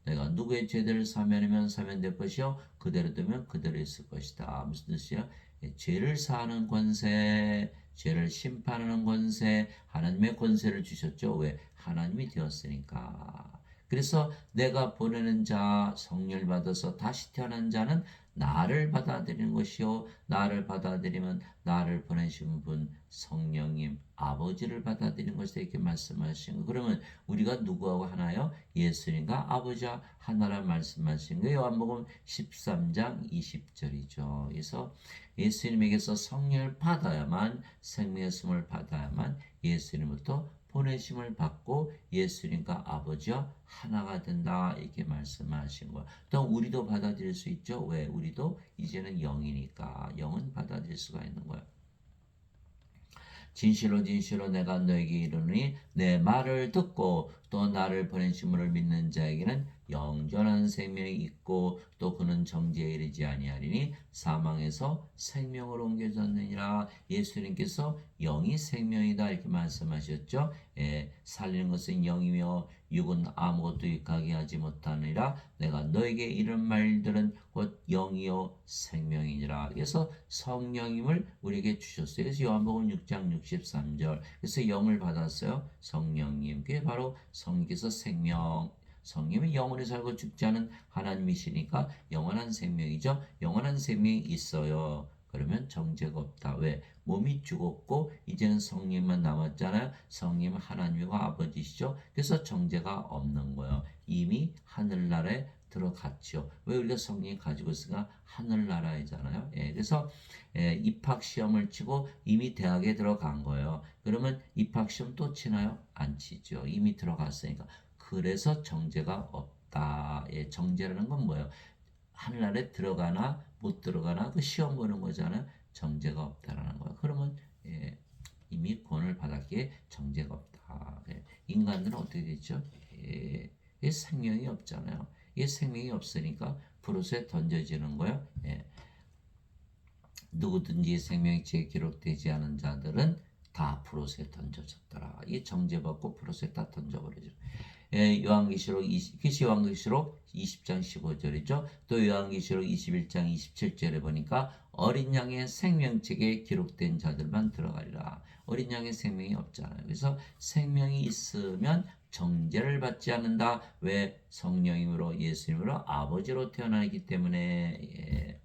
내가 누구의 죄들을 사면하면 사면될 것이요 그대로 두면 그대로 있을 것이다. 무슨 뜻이야? 죄를 사하는 권세, 죄를 심판하는 권세, 하나님의 권세를 주셨죠. 왜? 하나님이 되었으니까. 그래서 내가 보내는 자, 성령을 받아서 다시 태어난 자는 나를 받아들이는 것이요 나를 받아들이면 나를 보내신 분 성령님 아버지를 받아들이는 것이다 이렇게 말씀하신 거. 그러면 우리가 누구하고 하나요? 예수님과 아버지와 하나라 말씀하신 거예요. 요한복음 13장 20절이죠. 그래서 예수님에게서 성령을 받아야만 생명의 숨을 받아야만 예수님부터 보내심을 받고 예수님과 아버지와 하나가 된다 이렇게 말씀하신 거예요. 또 우리도 받아들일 수 있죠. 왜? 우리도 이제는 영이니까 영은 받아들일 수가 있는 거예요. 진실로 진실로 내가 너에게 이르노니 내 말을 듣고 또 나를 보내신 분을 믿는 자에게는 영존한 생명이 있고 또 그는 정죄에 이르지 아니하리니 사망에서 생명으로 옮겨졌느니라. 예수님께서 영이 생명이다 이렇게 말씀하셨죠. 살리는 것은 영이며 육은 아무것도 유익하게 하지 못하느니라. 내가 너에게 이런 말들은 곧 영이요 생명이니라. 그래서 성령님을 우리에게 주셨어요. 그래서 요한복음 6장 63절. 그래서 영을 받았어요. 성령님. 그게 바로 성령께서 성령이 영원히 살고 죽지 않은 하나님이시니까 영원한 생명이죠. 영원한 생명이 있어요. 그러면 정죄가 없다. 왜? 몸이 죽었고 이제는 성령만 남았잖아요. 성령은 하나님과 아버지시죠. 그래서 정죄가 없는 거예요. 이미 하늘나라에 들어갔죠. 왜 우리가 성령이 가지고 있으니까 하늘나라이잖아요. 그래서 입학시험을 치고 이미 대학에 들어간 거예요. 그러면 입학시험 또 치나요? 안 치죠. 이미 들어갔으니까. 그래서 정죄가 없다. 정죄라는 건 뭐예요? 하늘나라에 들어가나 못 들어가나 그 시험 보는 거잖아요. 정죄가 없다라는 거예요. 그러면 이미 구원을 받았기에 정죄가 없다. 인간들은 어떻게 되죠? 생명이 없잖아요. 이 생명이 없으니까 프로스에 던져지는 거예요. 누구든지 생명책에 기록되지 않은 자들은 다 프로스에 던져졌더라. 이 정죄받고 프로스에 다 던져버리죠. 요한계시록 20장 15절이죠. 또 요한계시록 21장 27절에 보니까 어린 양의 생명책에 기록된 자들만 들어가리라. 어린 양의 생명이 없잖아요. 그래서 생명이 있으면 정죄를 받지 않는다. 왜? 성령님으로 예수님으로 아버지로 태어나기 때문에.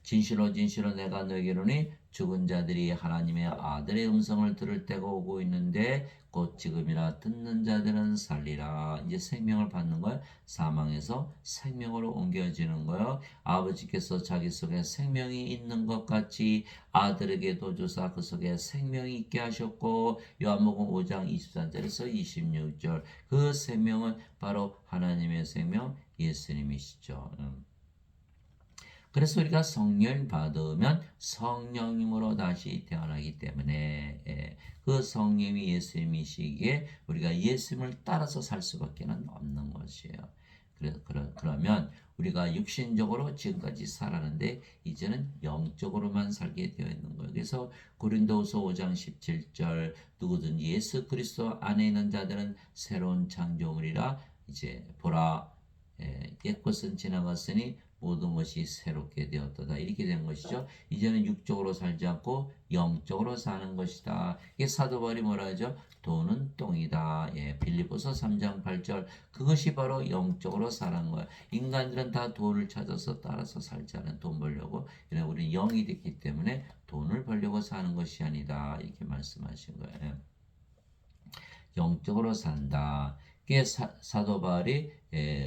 진실로 진실로 내가 너에게 이르노니 죽은 자들이 하나님의 아들의 음성을 들을 때가 오고 있는데 곧 지금이라 듣는 자들은 살리라. 이제 생명을 받는 거예요. 사망에서 생명으로 옮겨지는 거예요. 아버지께서 자기 속에 생명이 있는 것 같이 아들에게도 주사 그 속에 생명이 있게 하셨고 요한복음 5장 23절에서 26절 그 생명은 바로 하나님의 생명 예수님이시죠. 그래서 우리가 성령을 받으면 성령님으로 다시 태어나기 때문에 그 성령이 예수님이시기에 우리가 예수님을 따라서 살 수밖에 없는 것이에요. 그러면 우리가 육신적으로 지금까지 살았는데 이제는 영적으로만 살게 되어 있는 거예요. 그래서 고린도후서 5장 17절 누구든지 예수 그리스도 안에 있는 자들은 새로운 창조물이라 이제 보라 옛것은 지나갔으니 모든 것이 새롭게 되었도다. 이렇게 된 것이죠. 이제는 육적으로 살지 않고 영적으로 사는 것이다. 이게 사도 바울이 뭐라 하죠? 돈은 똥이다. 빌립보서 3장 8절 그것이 바로 영적으로 사는 거야. 인간들은 다 돈을 찾아서 따라서 살잖아요. 돈 벌려고. 우리는 영이 됐기 때문에 돈을 벌려고 사는 것이 아니다. 이렇게 말씀하신 거예요. 영적으로 산다. 이게 사도 바울이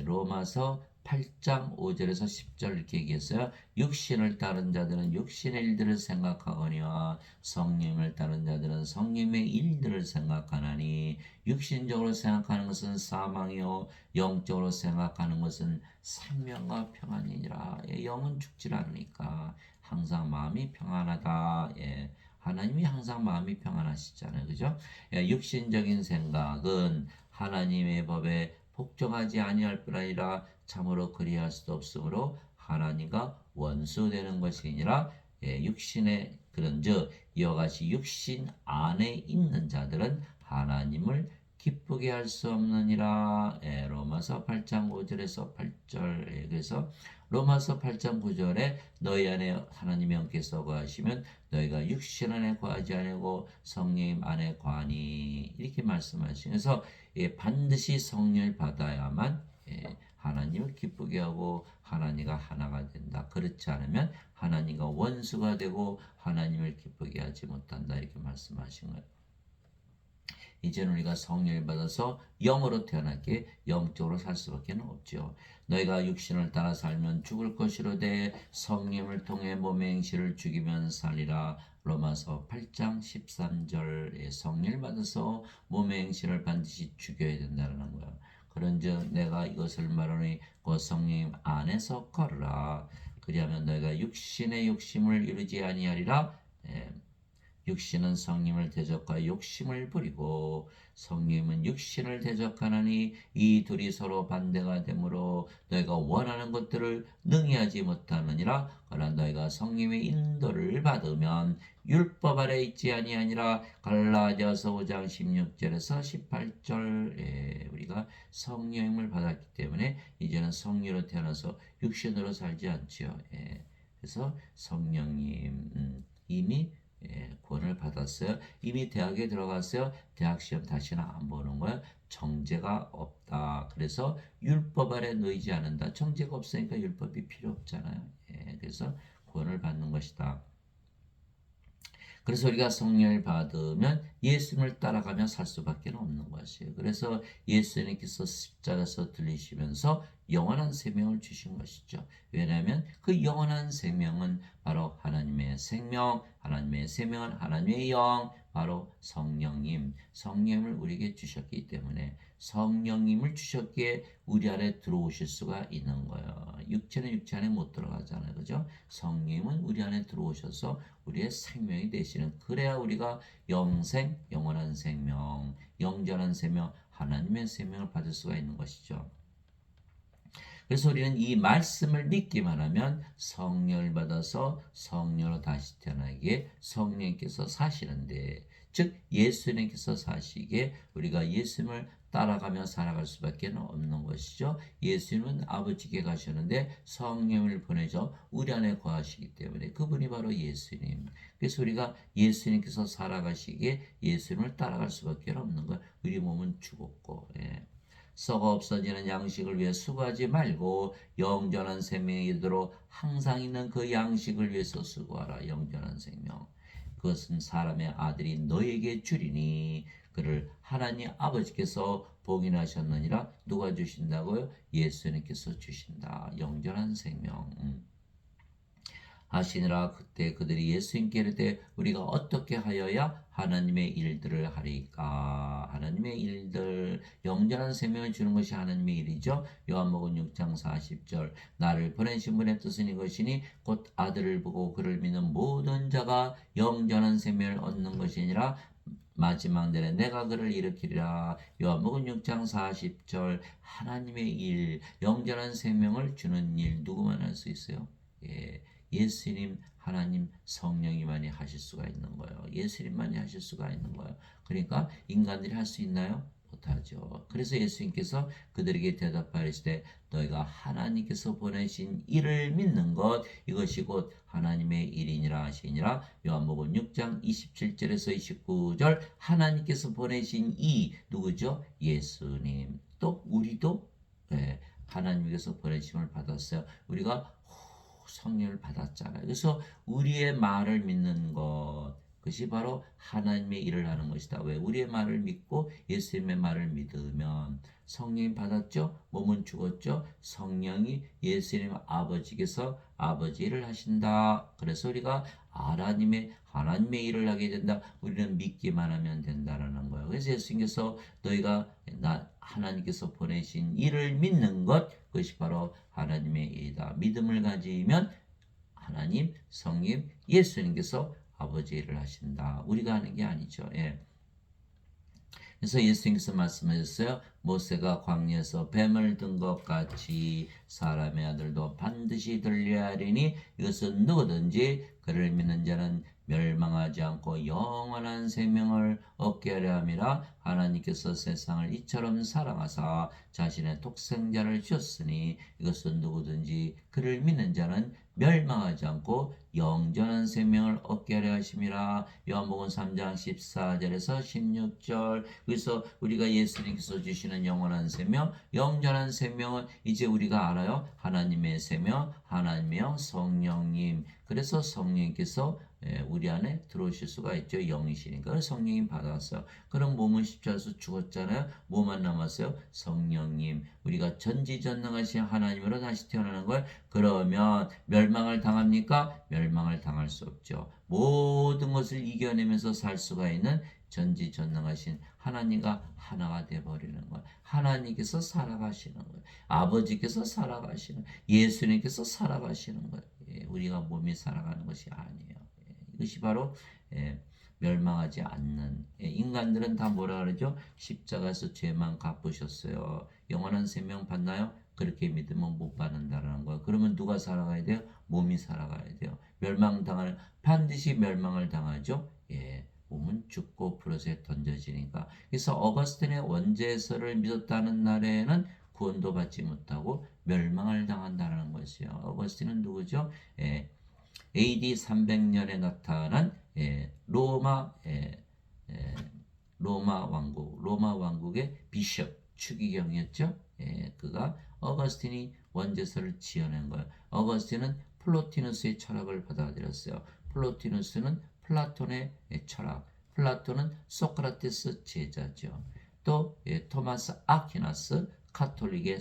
로마서 8장 5절에서 10절 이렇게 얘기했어요. 육신을 따른 자들은 육신의 일들을 생각하거니와 성령을 따른 자들은 성령의 일들을 생각하나니 육신적으로 생각하는 것은 사망이요 영적으로 생각하는 것은 생명과 평안이니라. 영은 죽질 않으니까 항상 마음이 평안하다. 하나님이 항상 마음이 평안하시잖아요. 그죠? 육신적인 생각은 하나님의 법에 복종하지 아니할 뿐 아니라 참으로 그리할 수도 없으므로 하나님과 원수되는 것이니라. 육신의 그런즉 이와 같이 육신 안에 있는 자들은 하나님을 기쁘게 할 수 없느니라. 로마서 8장 5절에서 8절. 그래서 로마서 8장 9절에 너희 안에 하나님의 영께서 거하시면 너희가 육신 안에 거하지 아니고 성령 안에 거하니 이렇게 말씀하시면서 반드시 성령을 받아야만 하나님을 기쁘게 하고 하나님과 하나가 된다. 그렇지 않으면 하나님과 원수가 되고 하나님을 기쁘게 하지 못한다. 이렇게 말씀하신 거예요. 이제는 우리가 성령을 받아서 영으로 태어났기에 영적으로 살 수밖에 없죠. 너희가 육신을 따라 살면 죽을 것이로되 성령을 통해 몸의 행실을 죽이면 살리라. 로마서 8장 13절에 성령을 받아서 몸의 행실을 반드시 죽여야 된다는 거예요. 그런즉 내가 이것을 말하니 곧 성령 안에서 걸으라. 그리하면 너희가 육신의 욕심을 이루지 아니하리라. 육신은 성령을 대적하여 욕심을 부리고 성령은 육신을 대적하나니 이 둘이 서로 반대가 되므로 너희가 원하는 것들을 능히 하지 못하느니라. 그러나 너희가 성령의 인도를 받으면 율법 아래 있지 아니하니라. 갈라디아서 5장 16절에서 18절. 우리가 성령을 받았기 때문에 이제는 성령으로 태어나서 육신으로 살지 않지요. 그래서 성령님 이미 구원을 받았어요. 이미 대학에 들어갔어요. 대학 시험 다시는 안 보는 거예요. 정죄가 없다. 그래서 율법 아래 놓이지 않는다. 정죄가 없으니까 율법이 필요 없잖아요. 그래서 구원을 받는 것이다. 그래서 우리가 성령을 받으면 예수님을 따라가며 살 수밖에 없는 것이에요. 그래서 예수님께서 십자가에서 들리시면서 영원한 생명을 주신 것이죠. 왜냐하면 그 영원한 생명은 바로 하나님의 생명, 하나님의 생명은 하나님의 영, 바로 성령님을 우리에게 주셨기 때문에 성령님을 주셨기에 우리 안에 들어오실 수가 있는 거예요. 육체는 육체 안에 못 들어가잖아요. 그죠? 성령님은 우리 안에 들어오셔서 우리의 생명이 되시는, 그래야 우리가 영생, 영원한 생명, 영전한 생명, 하나님의 생명을 받을 수가 있는 것이죠. 그래서 우리는 이 말씀을 믿기만 하면 성령을 받아서 성령으로 다시 태어나기에 성령께서 사시는데, 즉 예수님께서 사시기에 우리가 예수님을 따라가며 살아갈 수밖에 없는 것이죠. 예수님은 아버지께 가셨는데 성령을 보내줘 우리 안에 거하시기 때문에 그분이 바로 예수님. 그래서 우리가 예수님께서 살아가시기에 예수님을 따라갈 수밖에 없는 거예요. 우리 몸은 죽었고 썩어 없어지는 양식을 위해 수고하지 말고 영전한 생명에 이르도록 항상 있는 그 양식을 위해서 수고하라. 영전한 생명, 그것은 사람의 아들이 너에게 주리니 그를 하나님 아버지께서 복인하셨느니라. 누가 주신다고요? 예수님께서 주신다. 영전한 생명. 하시니라. 그때 그들이 예수님께 이르되 우리가 어떻게 하여야 하나님의 일들을 하리까? 하나님의 일들, 영원한 생명을 주는 것이 하나님의 일이죠. 요한복음 6장 40절 나를 보내신 분의 뜻은 이것이니 곧 아들을 보고 그를 믿는 모든 자가 영원한 생명을 얻는 것이니라. 마지막 날에 내가 그를 일으키리라. 요한복음 6장 40절 하나님의 일, 영원한 생명을 주는 일 누구만 할 수 있어요? 예수님, 하나님, 성령이만이 하실 수가 있는 거예요. 예수님만이 하실 수가 있는 거예요. 그러니까 인간들이 할 수 있나요? 못하죠. 그래서 예수님께서 그들에게 대답하시되 너희가 하나님께서 보내신 이를 믿는 것 이것이 곧 하나님의 일이니라 하시니라. 요한복음 6장 27절에서 29절 하나님께서 보내신 이 누구죠? 예수님. 또 우리도 하나님께서 보내심을 받았어요. 우리가 성령을 받았잖아요. 그래서 우리의 말을 믿는 것 그것이 바로 하나님의 일을 하는 것이다. 왜? 우리의 말을 믿고 예수님의 말을 믿으면 성령이 받았죠. 몸은 죽었죠. 성령이 예수님 아버지께서 아버지 일을 하신다. 그래서 우리가 하나님의 일을 하게 된다. 우리는 믿기만 하면 된다라는 거예요. 그래서 예수님께서 너희가 하나님께서 보내신 일을 믿는 것 그것이 바로 하나님의 일이다. 믿음을 가지면 하나님, 성령, 예수님께서 아버지 일을 하신다. 우리가 하는 게 아니죠. 그래서 예수님께서 말씀하셨어요. 모세가 광야에서 뱀을 든 것 같이 사람의 아들도 반드시 들려야 하리니 이것은 누구든지 그를 믿는 자는 멸망하지 않고 영원한 생명을 얻게 하려 함이라. 하나님께서 세상을 이처럼 사랑하사 자신의 독생자를 주셨으니 이것은 누구든지 그를 믿는 자는 멸망하지 않고 영원한 생명을 얻게 하려 하심이라. 요한복음 3장 14절에서 16절. 그래서 우리가 예수님께서 주시는 영원한 생명, 영원한 생명은 이제 우리가 알아요. 하나님의 생명, 하나님의 성령님. 그래서 성령님께서 우리 안에 들어오실 수가 있죠. 영이시니까 성령님 받았어요. 그럼 몸은 십자가에서 죽었잖아요. 뭐만 남았어요? 성령님. 우리가 전지전능하신 하나님으로 다시 태어나는 거예요. 그러면 멸망을 당합니까? 멸망을 당할 수 없죠. 모든 것을 이겨내면서 살 수가 있는 전지전능하신 하나님과 하나가 되어버리는 거예요. 하나님께서 살아가시는 거예요. 아버지께서 살아가시는 예수님께서 살아가시는 거예요. 우리가 몸이 살아가는 것이 아니에요. 이것이 바로 멸망하지 않는 인간들은 다 뭐라 그러죠? 십자가에서 죄만 갚으셨어요. 영원한 생명 받나요? 그렇게 믿으면 못 받는다라는 거예요. 그러면 누가 살아가야 돼요? 몸이 살아가야 돼요. 반드시 멸망을 당하죠. 몸은 죽고 불옷에 던져지니까. 그래서 어거스틴의 원죄설을 믿었다는 날에는 구원도 받지 못하고 멸망을 당한다는 것이요. 어거스틴은 누구죠? AD 300년에 나타난 로마 왕국의 비숍 추기경이었죠. 그가 어거스틴이 원죄설을 지어낸 거예요. 어거스틴은 플로티누스의 철학을 받아들였어요. 플로티누스는 플라톤의 철학, 플라톤은 소크라테스 제자죠. 또 토마스 아퀴나스 카톨릭의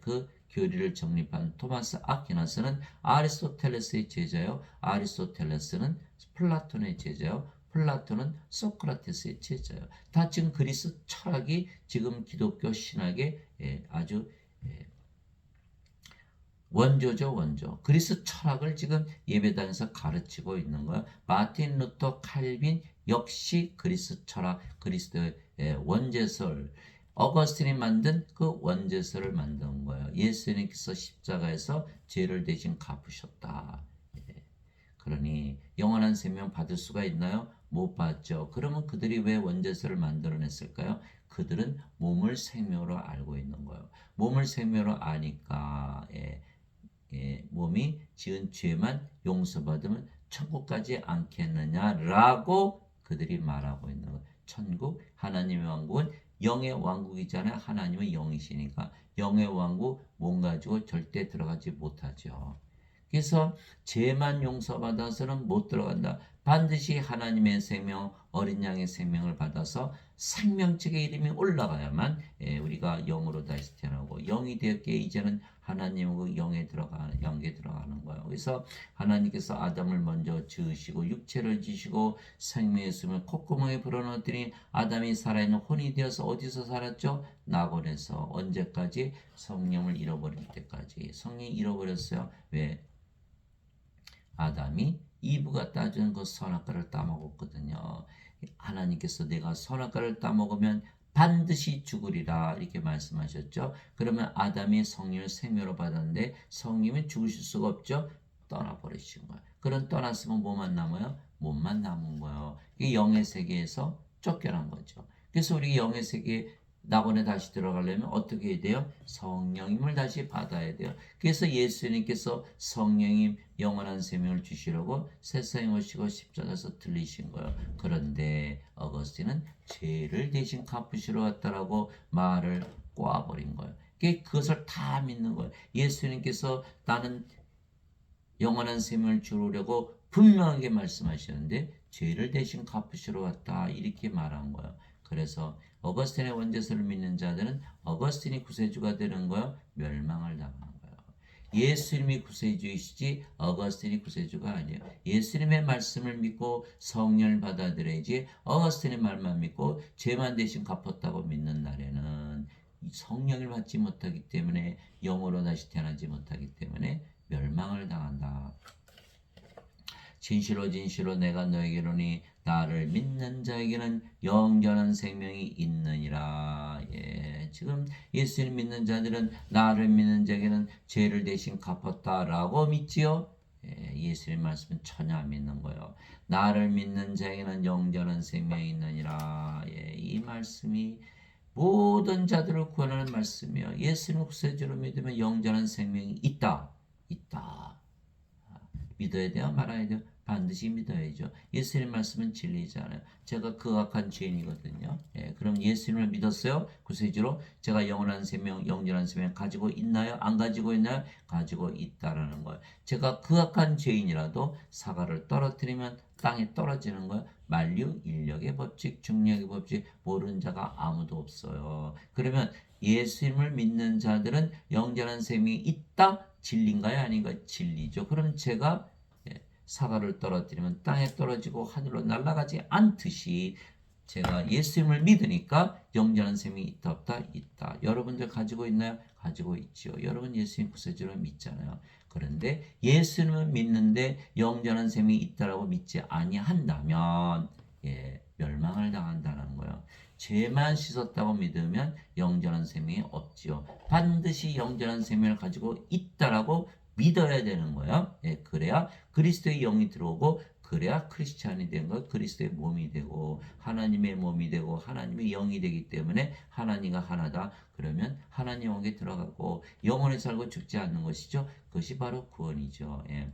그 교리를 정립한 토마스 아퀴나스는 아리스토텔레스의 제자요. 아리스토텔레스는 플라톤의 제자요. 플라톤은 소크라테스의 제자요. 다 지금 그리스 철학이 지금 기독교 신학의 아주 원조죠, 원조. 그리스 철학을 지금 예배당에서 가르치고 있는 거예요. 마틴 루터 칼빈 역시 그리스 철학, 그리스도의 원죄설, 어거스틴이 만든 그 원죄설을 만든 거예요. 예수님께서 십자가에서 죄를 대신 갚으셨다. 그러니 영원한 생명 받을 수가 있나요? 못 받죠. 그러면 그들이 왜 원죄설을 만들어냈을까요? 그들은 몸을 생명으로 알고 있는 거예요. 몸을 생명으로 아니까 몸이 지은 죄만 용서받으면 천국까지 않겠느냐라고 그들이 말하고 있는 거예요. 천국, 하나님의 왕국은 영의 왕국이잖아요. 하나님은 영이시니까 영의 왕국 몸 가지고 절대 들어가지 못하죠. 그래서 죄만 용서받아서는 못 들어간다. 반드시 하나님의 생명, 어린 양의 생명을 받아서 생명책의 이름이 올라가야만 우리가 영으로 다시 태어나고 영이 되었기에 이제는 하나님 그 영에 들어가는 거예요. 그래서 하나님께서 아담을 먼저 지으시고 육체를 지시고 생명의 숨을 콧구멍에 불어넣었더니 아담이 살아있는 혼이 되어서 어디서 살았죠? 낙원에서. 언제까지? 성령을 잃어버릴 때까지. 성령이 잃어버렸어요. 왜? 아담이 이브가 따준 그 선악과를 따먹었거든요. 하나님께서 내가 선악과를 따먹으면 반드시 죽으리라 이렇게 말씀하셨죠. 그러면 아담이 성령을 생명으로 받았는데 성령은 죽으실 수가 없죠. 떠나버리신 거예요. 그런 떠났으면 뭐만 남아요? 몸만 남은 거예요. 이게 영의 세계에서 쫓겨난 거죠. 그래서 우리 영의 세계 낙원에 다시 들어가려면 어떻게 해야 돼요? 성령님을 다시 받아야 돼요. 그래서 예수님께서 성령님 영원한 생명을 주시려고 세상에 오시고 십자가에서 들리신 거예요. 그런데 어거스틴은 죄를 대신 갚으시러 왔다라고 말을 꼬아버린 거예요. 그것을 다 믿는 거예요. 예수님께서 나는 영원한 생명을 주려고 분명하게 말씀하셨는데 죄를 대신 갚으시러 왔다 이렇게 말한 거예요. 그래서 어거스틴의 원죄서를 믿는 자들은 어거스틴이 구세주가 되는 거예요. 멸망을 당하는 거예요. 예수님이 구세주이시지 어거스틴이 구세주가 아니에요. 예수님의 말씀을 믿고 성령을 받아들여야지 어거스틴의 말만 믿고 죄만 대신 갚았다고 믿는 날에는 성령을 받지 못하기 때문에 영으로 다시 태어나지 못하기 때문에 멸망을 당한다. 진실로 진실로 내가 너에게 이르노니 나를 믿는 자에게는 영원한 생명이 있느니라. 예, 지금 예수를 믿는 자들은 나를 믿는 자에게는 죄를 대신 갚았다라고 믿지요. 예, 예수의 말씀은 전혀 안 믿는 거예요. 나를 믿는 자에게는 영원한 생명이 있느니라. 예, 이 말씀이 모든 자들을 구원하는 말씀이요. 예수를 구세주로 믿으면 영원한 생명이 있다. 믿어야 돼요? 말아야 돼요? 반드시 믿어야죠. 예수님 말씀은 진리잖아요. 제가 극악한 죄인이거든요. 예, 그럼 예수님을 믿었어요? 구세주로 제가 영원한 생명, 영원한 생명 가지고 있나요? 안 가지고 있나요? 가지고 있다라는 거예요. 제가 극악한 죄인이라도 사과를 떨어뜨리면 땅에 떨어지는 거예요. 만류, 인력의 법칙, 중력의 법칙 모르는 자가 아무도 없어요. 그러면 예수님을 믿는 자들은 영원한 생명이 있다? 진리인가요? 아닌가요? 진리죠. 그럼 제가 사과를 떨어뜨리면 땅에 떨어지고 하늘로 날아가지 않듯이 제가 예수님을 믿으니까 영원한 생명이 있다 없다? 있다. 여러분들 가지고 있나요? 가지고 있죠. 여러분 예수님 구세주로 믿잖아요. 그런데 예수님을 믿는데 영원한 생명이 있다라고 믿지 아니한다면 멸망을 당한다는 거예요. 죄만 씻었다고 믿으면 영원한 생명이 없지요. 반드시 영원한 생명을 가지고 있다라고 믿어야 되는 거예요. 예, 그래야 그리스도의 영이 들어오고 그래야 크리스찬이 된 거, 그리스도의 몸이 되고 하나님의 몸이 되고 하나님의 영이 되기 때문에 하나님과 하나다. 그러면 하나님 영에 들어가고 영원히 살고 죽지 않는 것이죠. 그것이 바로 구원이죠. 예.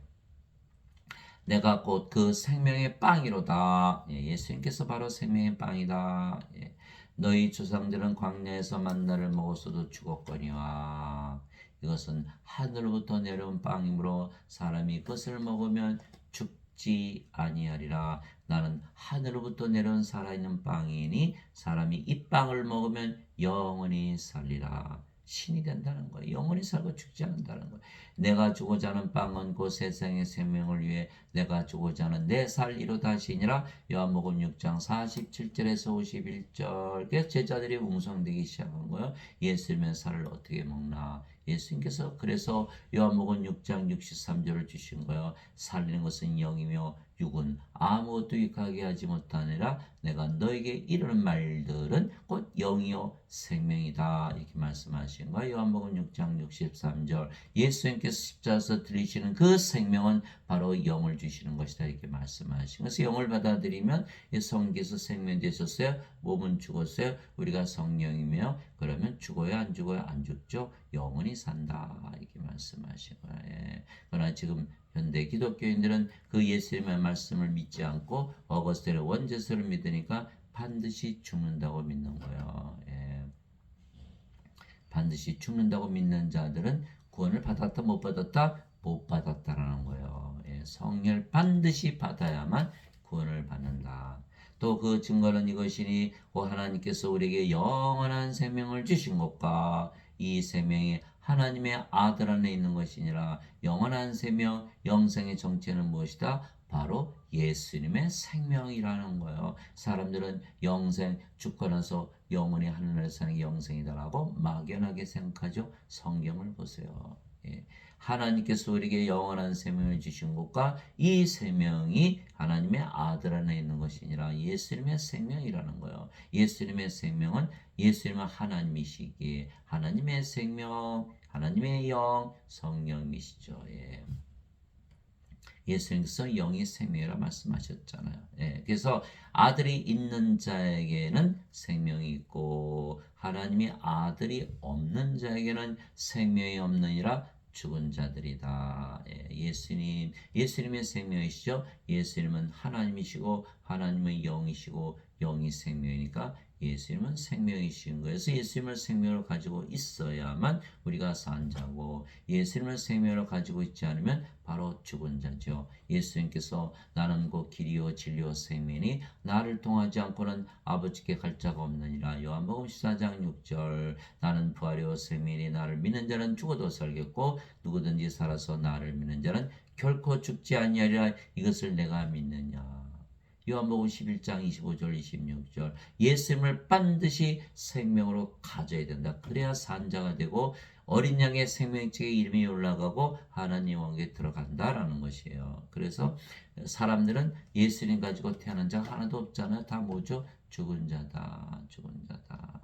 내가 곧 그 생명의 빵이로다. 예, 예수님께서 바로 생명의 빵이다. 예. 너희 조상들은 광야에서 만나를 먹었어도 죽었거니와 이것은 하늘로부터 내려온 빵이므로 사람이 그것을 먹으면 죽지 아니하리라. 나는 하늘로부터 내려온 살아있는 빵이니 사람이 이 빵을 먹으면 영원히 살리라. 신이 된다는 거예요. 영원히 살고 죽지 않는다는 거예요. 내가 주고자 하는 빵은 그 세상의 생명을 위해 내가 주고자 하는 내 살리로다 하시니라. 요한복음 6장 47절에서 51절. 그래서 제자들이 웅성되기 시작한 거예요. 예수님의 살을 어떻게 먹나. 예수님께서 그래서 요한복음 6장 63절을 주신 거예요. 살리는 것은 영이며 육은 아무것도 유익하게 하지 못하니라. 내가 너에게 이르는 말들은 곧 영이요 생명이다. 이렇게 말씀하신 거예요. 요한복음 6장 63절. 예수님께서 십자가에서 드리시는 그 생명은 바로 영을 주시는 것이다. 이렇게 말씀하신 거예요. 그래서 영을 받아들이면 성령께서 생명 되셨어요. 몸은 죽었어요. 우리가 성령이며 그러면 죽어요? 안 죽어요? 안 죽죠. 영원히 산다. 이렇게 말씀하신 거예요. 예. 그러나 지금 현대 기독교인들은 그 예수님의 말씀을 믿지 않고 어거스틴의 원죄서를 믿으니까 반드시 죽는다고 믿는 거예요. 예. 반드시 죽는다고 믿는 자들은 구원을 받았다 못 받았다? 못 받았다라는 거예요. 예. 성령을 반드시 받아야만 구원을 받는다. 또 그 증거는 이것이니 하나님께서 우리에게 영원한 생명을 주신 것과 이 생명이 하나님의 아들 안에 있는 것이니라. 영원한 생명, 영생의 정체는 무엇이다? 바로 예수님의 생명이라는 거예요. 사람들은 영생, 죽고 나서 영원히 하늘에 사는 게 영생이다라고 막연하게 생각하죠. 성경을 보세요. 예. 하나님께서 우리에게 영원한 생명을 주신 것과 이 생명이 하나님의 아들 안에 있는 것이니라. 예수님의 생명이라는 거예요. 예수님의 생명은 예수님은 하나님이시기에 하나님의 생명, 하나님의 영, 성령이시죠. 예. 예수님께서 영이 생명이라 말씀하셨잖아요. 예, 그래서 아들이 있는 자에게는 생명이 있고 하나님이 아들이 없는 자에게는 생명이 없느니라. 죽은 자들이다. 예, 예수님의 생명이시죠. 예수님은 하나님이시고 하나님은 영이시고 영이 생명이니까 예수님은 생명이신 거예요. 그래서 예수님을 생명으로 가지고 있어야만 우리가 산 자고 예수님을 생명으로 가지고 있지 않으면 바로 죽은 자죠. 예수님께서 나는 곧 길이요 진리요 생명이니 나를 통하지 않고는 아버지께 갈 자가 없느니라. 요한복음 14장 6절 나는 부활이요 생명이니 나를 믿는 자는 죽어도 살겠고 누구든지 살아서 나를 믿는 자는 결코 죽지 아니하리라. 이것을 내가 믿느냐. 요한복음 11장 25절 26절 예수님을 반드시 생명으로 가져야 된다. 그래야 산자가 되고 어린 양의 생명책에 이름이 올라가고 하나님 왕국에 들어간다라는 것이에요. 그래서 사람들은 예수님 가지고 태어난 자가 하나도 없잖아요. 다 뭐죠? 죽은 자다. 죽은 자다.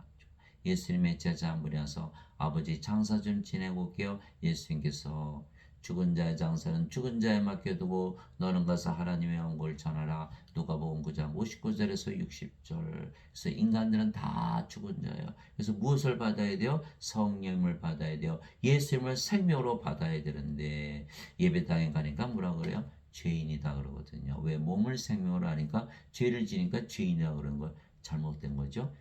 예수님의 제자 한 분이 와서 아버지 장사 좀 지내고 올게요. 예수님께서 죽은 자의 장사는 죽은 자에 맡겨두고 너는 가서 하나님의 영광을 전하라. 누가복음 9장 59절에서 60절. 그래서 인간들은 다 죽은 자예요. 그래서 무엇을 받아야 돼요? 성령을 받아야 돼요. 예수님을 생명으로 받아야 되는데 예배당에 가니까 뭐라 그래요? 죄인이다 그러거든요. 왜? 몸을 생명으로 하니까 죄를 지니까 죄인이다 그러는 거 잘못된 거죠.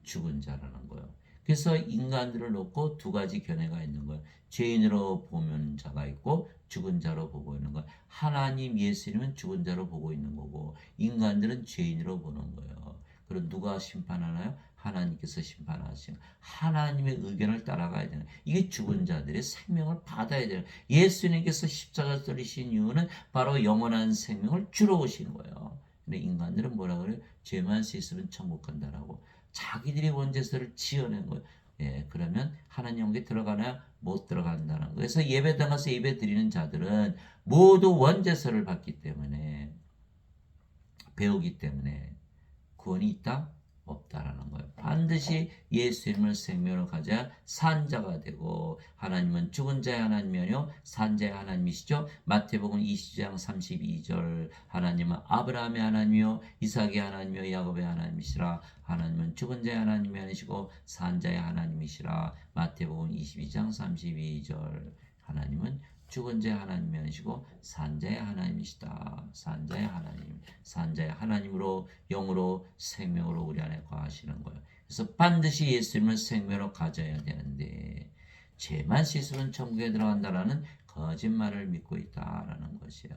죽은 자라는 거예요. 그래서 인간들을 놓고 두 가지 견해가 있는 거예요. 죄인으로 보는 자가 있고 죽은 자로 보고 있는 거예요. 하나님 예수님은 죽은 자로 보고 있는 거고 인간들은 죄인으로 보는 거예요. 그럼 누가 심판하나요? 하나님께서 심판하시는 하나님의 의견을 따라가야 되는 이게 죽은 자들의 생명을 받아야 되는 예수님께서 십자가 떨리신 이유는 바로 영원한 생명을 주러 오신 거예요. 근데 인간들은 뭐라 그래요? 죄만 씻으면 천국 간다라고 자기들이 원죄서를 지어낸 거예요. 예, 그러면 하나님 영에 들어가나요? 못 들어간다는 거예요. 그래서 예배당 가서 예배 드리는 자들은 모두 원죄서를 받기 때문에 배우기 때문에 구원이 있다? 없다라는 거예요. 반드시 예수님을 생명으로 가져야 산자가 되고 하나님은 죽은 자의 하나님이 아니요 산자의 하나님이시죠. 마태복음 20장 32절 하나님은 아브라함의 하나님이요 이삭의 하나님이요 야곱의 하나님이시라. 하나님은 죽은 자의 하나님이 아니시고 산자의 하나님이시라. 마태복음 22장 32절 하나님은 죽은 자의 하나님이 아니시고 산자의 하나님이시다. 산자의 하나님, 산자의 하나님으로 영으로 생명으로 우리 안에 거하시는 거예요. 그래서 반드시 예수님을 생명으로 가져야 되는데 죄만 씻으면 천국에 들어간다라는 거짓말을 믿고 있다라는 것이에요.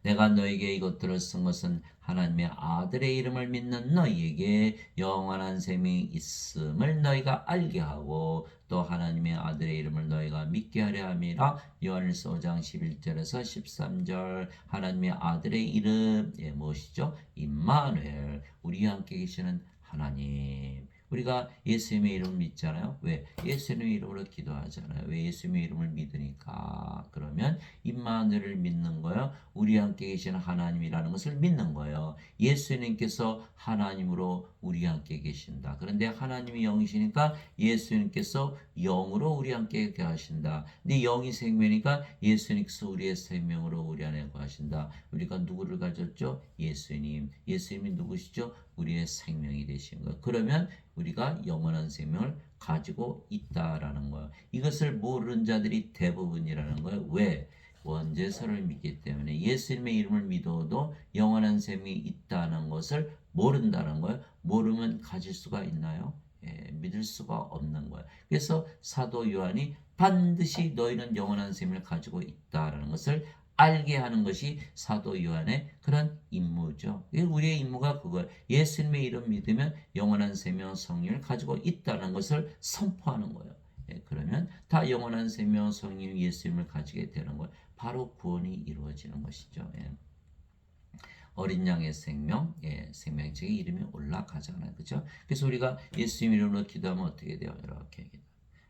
내가 너에게 이것들을 쓴 것은 하나님의 아들의 이름을 믿는 너희에게 영원한 생명이 있음을 너희가 알게 하고 또 하나님의 아들의 이름을 너희가 믿게 하려 함이라. 요한일서 5장 11절에서 13절 하나님의 아들의 이름 무엇이죠? 임마누엘 우리와 함께 계시는 하나님. 우리가 예수님의 이름을 믿잖아요. 왜? 예수님의 이름으로 기도하잖아요. 왜? 예수님의 이름을 믿으니까. 그러면 임마누엘을 믿는 거예요. 우리와 함께 계시는 하나님이라는 것을 믿는 거예요. 예수님께서 하나님으로 우리와 함께 계신다. 그런데 하나님이 영이시니까 예수님께서 영으로 우리와 함께 하신다. 근데 영이 생명이니까 예수님께서 우리의 생명으로 우리 안에 거하신다. 우리가 누구를 가졌죠? 예수님. 예수님이 누구시죠? 우리의 생명이 되신 거예요. 그러면 우리가 영원한 생명을 가지고 있다라는 거예요. 이것을 모르는 자들이 대부분이라는 거예요. 왜? 원죄서를 믿기 때문에 예수님의 이름을 믿어도 영원한 생명이 있다는 것을 모른다는 거예요. 모르면 가질 수가 있나요? 예, 믿을 수가 없는 거예요. 그래서 사도 요한이 반드시 너희는 영원한 생명을 가지고 있다라는 것을 알게 하는 것이 사도 요한의 그런 임무죠. 우리의 임무가 그거예요. 예수님의 이름 믿으면 영원한 생명 성령을 가지고 있다는 것을 선포하는 거예요. 예, 그러면 다 영원한 생명 성령 예수님을 가지게 되는 거예요. 바로 구원이 이루어지는 것이죠. 예. 어린 양의 생명, 예, 생명책의 이름이 올라가잖아요. 그죠? 그래서 우리가 예수님 이름으로 기도하면 어떻게 돼요? 이렇게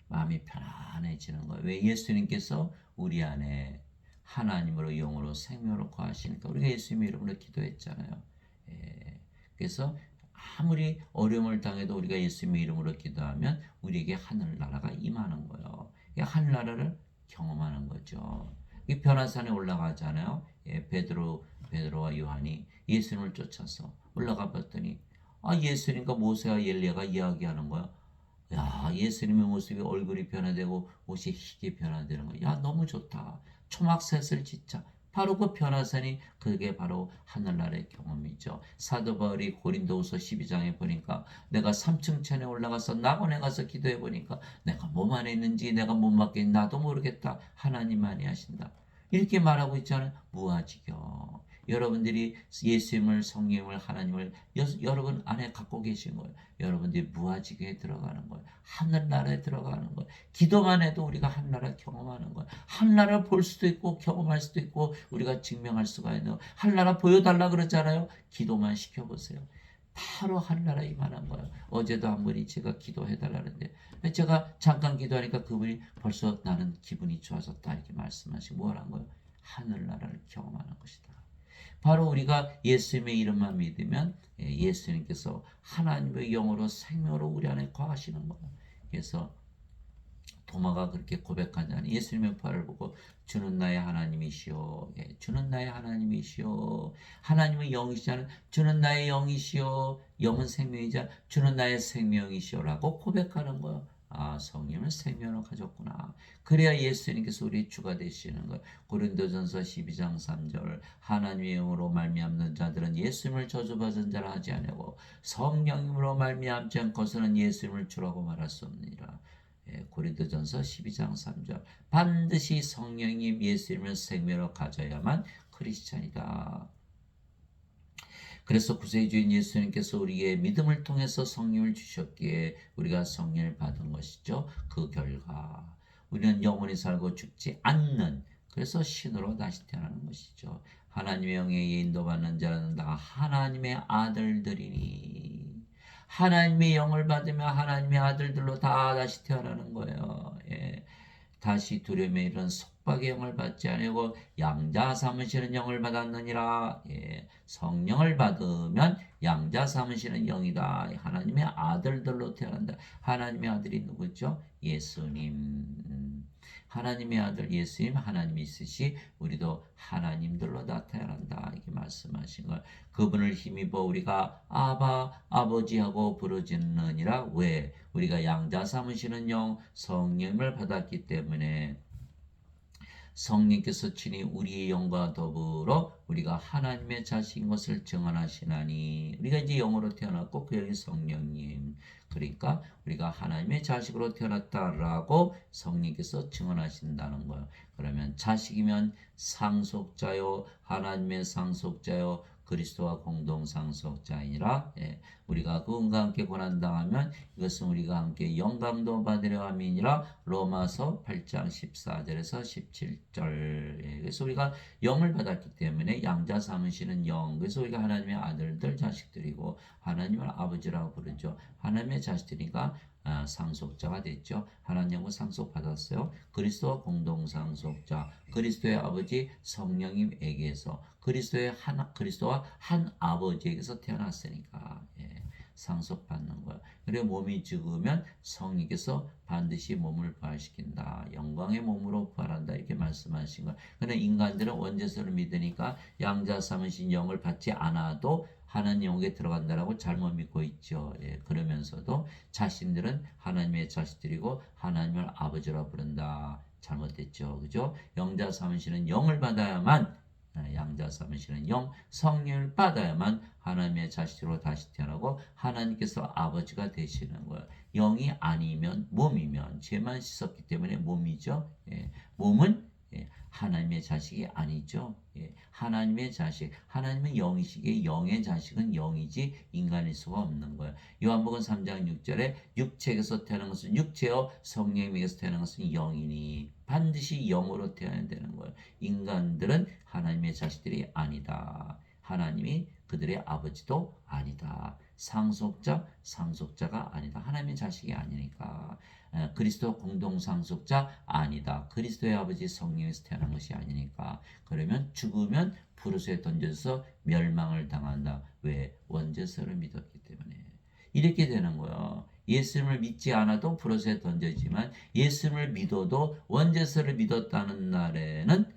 마음이 편안해지는 거예요. 왜? 예수님께서 우리 안에 하나님으로 영으로 생명으로 거하시니까 우리가 예수님 이름으로 기도했잖아요. 예, 그래서 아무리 어려움을 당해도 우리가 예수님의 이름으로 기도하면 우리에게 하늘나라가 임하는 거예요. 하늘나라를 경험하는 거죠. 이 변화산에 올라가잖아요. 예, 베드로와 요한이 예수님을 쫓아서 올라가 봤더니 예수님과 모세와 엘리야가 이야기하는 거야. 야, 예수님의 모습이 얼굴이 변화되고 옷이 희게 변화되는 거야. 야, 너무 좋다. 초막셋을 짓자. 바로 그 변화산이 그게 바로 하늘나라의 경험이죠. 사도 바울이 고린도후서 12장에 보니까 내가 3층 천에 올라가서 낙원에 가서 기도해 보니까 내가 뭐만 했는지 내가 못 맡긴 나도 모르겠다. 하나님만이 하신다. 이렇게 말하고 있잖아요. 무아지경. 여러분들이 예수님을 성령을 하나님을 여러분 안에 갖고 계신 거예요. 여러분들이 무아지경에 들어가는 거예요. 하늘나라에 들어가는 거예요. 기도만 해도 우리가 하늘나라 경험하는 거예요. 하늘나라를 볼 수도 있고 경험할 수도 있고 우리가 증명할 수가 있는 하늘나라 보여달라 그러잖아요. 기도만 시켜보세요. 바로 하늘나라 임하는 거예요. 어제도 한 분이 제가 기도해달라는데 제가 잠깐 기도하니까 그분이 벌써 나는 기분이 좋아졌다 이렇게 말씀하시고 뭐라는 거예요? 하늘나라를 경험하는 것이다. 바로 우리가 예수님의 이름만 믿으면 예수님께서 하나님의 영으로 생명으로 우리 안에 거하시는 거예요. 그래서 도마가 그렇게 고백하자니 예수님의 팔을 보고 주는 나의 하나님이시오. 예, 주는 나의 하나님이시오. 하나님은 영이시잖아요. 주는 나의 영이시오. 영은 생명이자 주는 나의 생명이시오라고 고백하는 거예요. 성령을 생명으로 가졌구나. 그래야 예수님께서 우리 주가 되시는 거예요. 고린도전서 12장 3절 하나님의 영으로 말미암는 자들은 예수님을 저주받은 자라 하지 아니하고 성령님으로 말미암지 않고서는 예수님을 주라고 말할 수 없느니라. 고린도전서 12장 3절 반드시 성령님 예수님을 생명으로 가져야만 크리스찬이다. 그래서 구세주인 예수님께서 우리에게 믿음을 통해서 성령을 주셨기에 우리가 성령을 받은 것이죠. 그 결과 우리는 영원히 살고 죽지 않는 그래서 신으로 다시 태어나는 것이죠. 하나님의 영에 인도받는 자는 다 하나님의 아들들이니 하나님의 영을 받으면 하나님의 아들들로 다 다시 태어나는 거예요. 예. 다시 두려움에 이른 속박의 영을 받지 아니고 양자 삼으시는 영을 받았느니라. 예, 성령을 받으면 양자 삼으시는 영이다. 하나님의 아들들로 태어난다. 하나님의 아들이 누구죠? 예수님. 하나님의 아들 예수님 하나님이 있으시 우리도 하나님들로 나타난다 이렇게 말씀하신 걸 그분을 힘입어 우리가 아바 아버지하고 부르짖느니라. 왜? 우리가 양자 삼으시는 영 성령을 받았기 때문에 성령께서 친히 우리의 영과 더불어 우리가 하나님의 자식인 것을 증언하시나니 우리가 이제 영으로 태어났고 그 영이 성령님 그러니까 우리가 하나님의 자식으로 태어났다라고 성령께서 증언하신다는 거예요. 그러면 자식이면 상속자요 하나님의 상속자요 그리스도와 공동 상속자이니라. 예, 우리가 그분과 함께 고난당하면 이것은 우리가 함께 영광도 받으려 함이니라. 로마서 8장 14절에서 17절. 예, 그래서 우리가 영을 받았기 때문에 양자 삼으시는 영. 그래서 우리가 하나님의 아들들 자식들이고 하나님을 아버지라고 부르죠. 하나님의 자식들이니까 상속자가 됐죠. 하나님과 상속받았어요. 그리스도와 공동 상속자, 그리스도의 아버지 성령님에게서 그리스도와 한 아버지에게서 태어났으니까 상속받는 거예요. 그리고 몸이 죽으면 성령께서 반드시 몸을 부활시킨다. 영광의 몸으로 부활한다. 이렇게 말씀하신 거예요. 그런데 인간들은 원죄서를 믿으니까 양자 삼으신 영을 받지 않아도 하나님 영에 들어간다라고 잘못 믿고 있죠. 그러면서도 자신들은 하나님의 자식들이고 하나님을 아버지라 부른다. 잘못됐죠. 그죠? 영자 삼으시는 영을 받아야만 양자 삼으시는 영 성령을 받아야만 하나님의 자식으로 다시 태어나고 하나님께서 아버지가 되시는 거예요. 영이 아니면 몸이면 죄만 씻었기 때문에 몸이죠. 몸은 예, 하나님의 자식이 아니죠. 예, 하나님의 자식, 하나님은 영이시기에 영의 자식은 영이지 인간일 수가 없는 거예요. 요한복음 3장 6절에 육체에서 태어난 것은 육체요 성령에게서 태어난 것은 영이니 반드시 영으로 태어나야 되는 거예요. 인간들은 하나님의 자식들이 아니다. 하나님이 그들의 아버지도 아니다. 상속자가 아니다. 하나님의 자식이 아니니까. 그리스도 공동 상속자 아니다. 그리스도의 아버지 성령에서 태어난 것이 아니니까. 그러면 죽으면 불의소에 던져서 멸망을 당한다. 왜? 원죄서를 믿었기 때문에. 이렇게 되는 거예요. 예수님을 믿지 않아도 불의소에 던져지만 예수님을 믿어도 원죄서를 믿었다는 날에는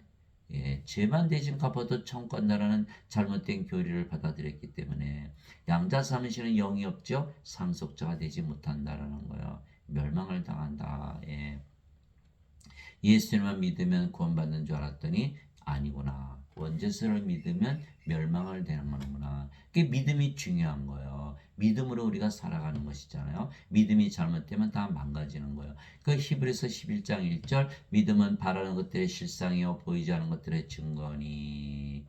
죄만 대신 갚아도 천국 간다라는 잘못된 교리를 받아들였기 때문에 양자 삼으시는 영이 없죠. 상속자가 되지 못한다라는 거예요. 멸망을 당한다. 예수님만 믿으면 구원받는 줄 알았더니 아니구나. 원죄서를 믿으면 멸망을 되는 거구나. 그게 믿음이 중요한 거예요. 믿음으로 우리가 살아가는 것이잖아요. 믿음이 잘못되면 다 망가지는 거예요. 그 히브리서 11장 1절 믿음은 바라는 것들의 실상이요 보이지 않는 것들의 증거니.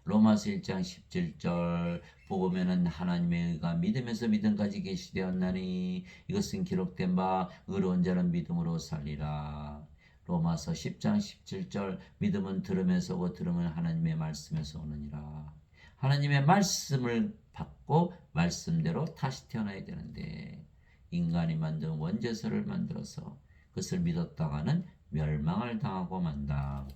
로마서 1장 17절 보면은 하나님의 의가 믿음에서 믿음까지 계시되었나니 이것은 기록된 바 의로운 자는 믿음으로 살리라. 로마서 10장 17절 믿음은 들음에서 오고 들음은 하나님의 말씀에서 오느니라. 하나님의 말씀을 받고 말씀대로 다시 태어나야 되는데 인간이 만든 원죄서를 만들어서 그것을 믿었다가는 멸망을 당하고 만다.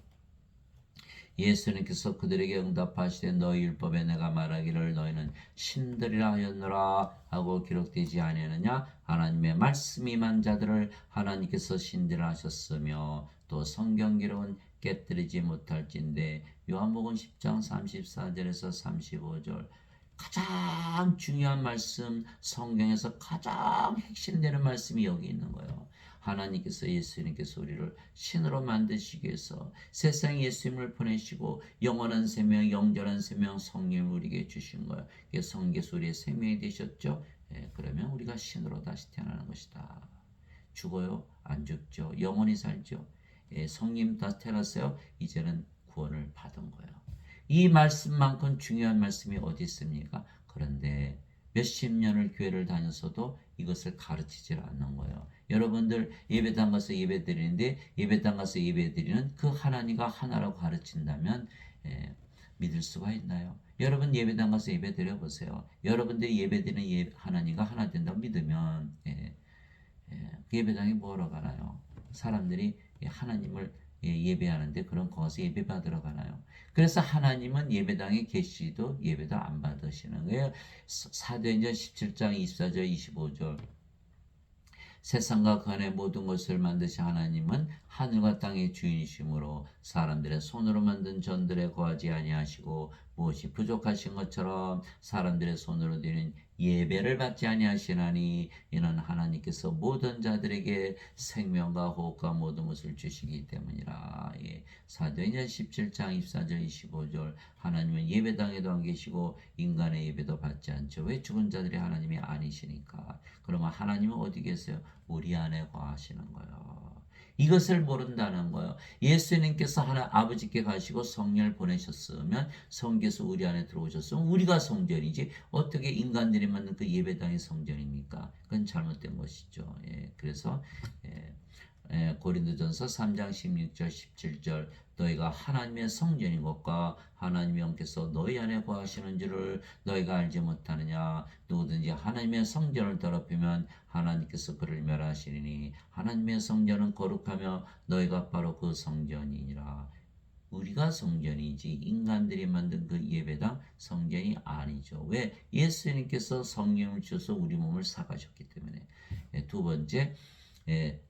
예수님께서 그들에게 응답하시되 너희 율법에 내가 말하기를 너희는 신들이라 하였노라 하고 기록되지 아니하느냐. 하나님의 말씀이 임한 자들을 하나님께서 신들이라 하셨으며 또 성경 기록은 깨뜨리지 못할진대. 요한복음 10장 34절에서 35절 가장 중요한 말씀, 성경에서 가장 핵심되는 말씀이 여기 있는 거예요. 하나님께서 예수님께서 우리를 신으로 만드시기 위해서 세상에 예수님을 보내시고 영원한 생명, 영전한 생명, 성령을 우리에게 주신 거예요. 그게 성경에서 우리의 생명이 되셨죠. 그러면 우리가 신으로 다시 태어나는 것이다. 죽어요? 안 죽죠. 영원히 살죠. 성님 다 태어났어요. 이제는 구원을 받은 거예요. 이 말씀만큼 중요한 말씀이 어디 있습니까? 그런데 몇십 년을 교회를 다녔어도 이것을 가르치질 않는 거예요. 여러분들 예배당 가서 예배 드리는데 예배당 가서 예배 드리는 그 하나님과 하나라고 가르친다면 믿을 수가 있나요? 여러분 예배당 가서 예배 드려보세요. 여러분들이 예배 드리는 하나님과 하나 된다고 믿으면 그 예배당에 뭐하러 가나요? 사람들이 하나님을 예배하는데 그런 거기서 예배 받으러 가나요? 그래서 하나님은 예배당에 계시도 예배도 안 받으시는 거예요. 사도행전 17장 24절 25절 세상과 그 안의 모든 것을 만드신 하나님은 하늘과 땅의 주인이시므로 사람들의 손으로 만든 전들에 거하지 아니하시고 무엇이 부족하신 것처럼 사람들의 손으로 되는 예배를 받지 아니하시나니 이는 하나님께서 모든 자들에게 생명과 호흡과 모든 것을 주시기 때문이라. 사도행전 17장 24절 25절 하나님은 예배당에도 안 계시고 인간의 예배도 받지 않죠. 왜? 죽은 자들이 하나님이 아니시니까. 그러면 하나님은 어디 계세요? 우리 안에 거하시는 거예요. 이것을 모른다는 거예요. 예수님께서 아버지께 가시고 성령을 보내셨으면 성께서 우리 안에 들어오셨으면 우리가 성전이지 어떻게 인간들이 만든 그 예배당이 성전입니까? 그건 잘못된 것이죠. 그래서 고린도전서 3장 16절 17절 너희가 하나님의 성전인 것과 하나님의 영께서 너희 안에 거하시는 줄을 너희가 알지 못하느냐. 누구든지 하나님의 성전을 더럽히면 하나님께서 그를 멸하시리니 하나님의 성전은 거룩하며 너희가 바로 그 성전이니라. 우리가 성전이지 인간들이 만든 그 예배당 성전이 아니죠. 왜? 예수님께서 성령을 주셔서 우리 몸을 사가셨기 때문에. 두 번째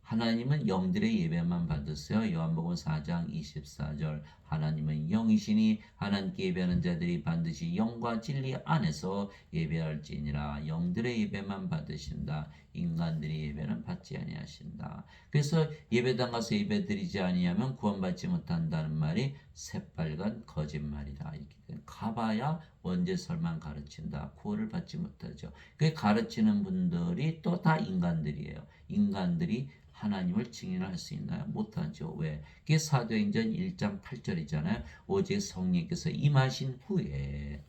하나님은 영들의 예배만 받으세요. 요한복음 4장 24절 하나님은 영이시니 하나님께 예배하는 자들이 반드시 영과 진리 안에서 예배할지니라. 영들의 예배만 받으신다. 인간들의 예배는 받지 아니하신다. 그래서 예배당 가서 예배 드리지 아니하면 구원받지 못한다는 말이 새빨간 거짓말이다. 이렇게 가봐야 원죄설만 가르친다. 구원을 받지 못하죠. 그 가르치는 분들이 또 다 인간들이에요. 인간들이 하나님을 증인할 수 있나요? 못하죠. 왜? 그게 사도행전 1장 8절이잖아요. 오직 성령께서 임하신 후에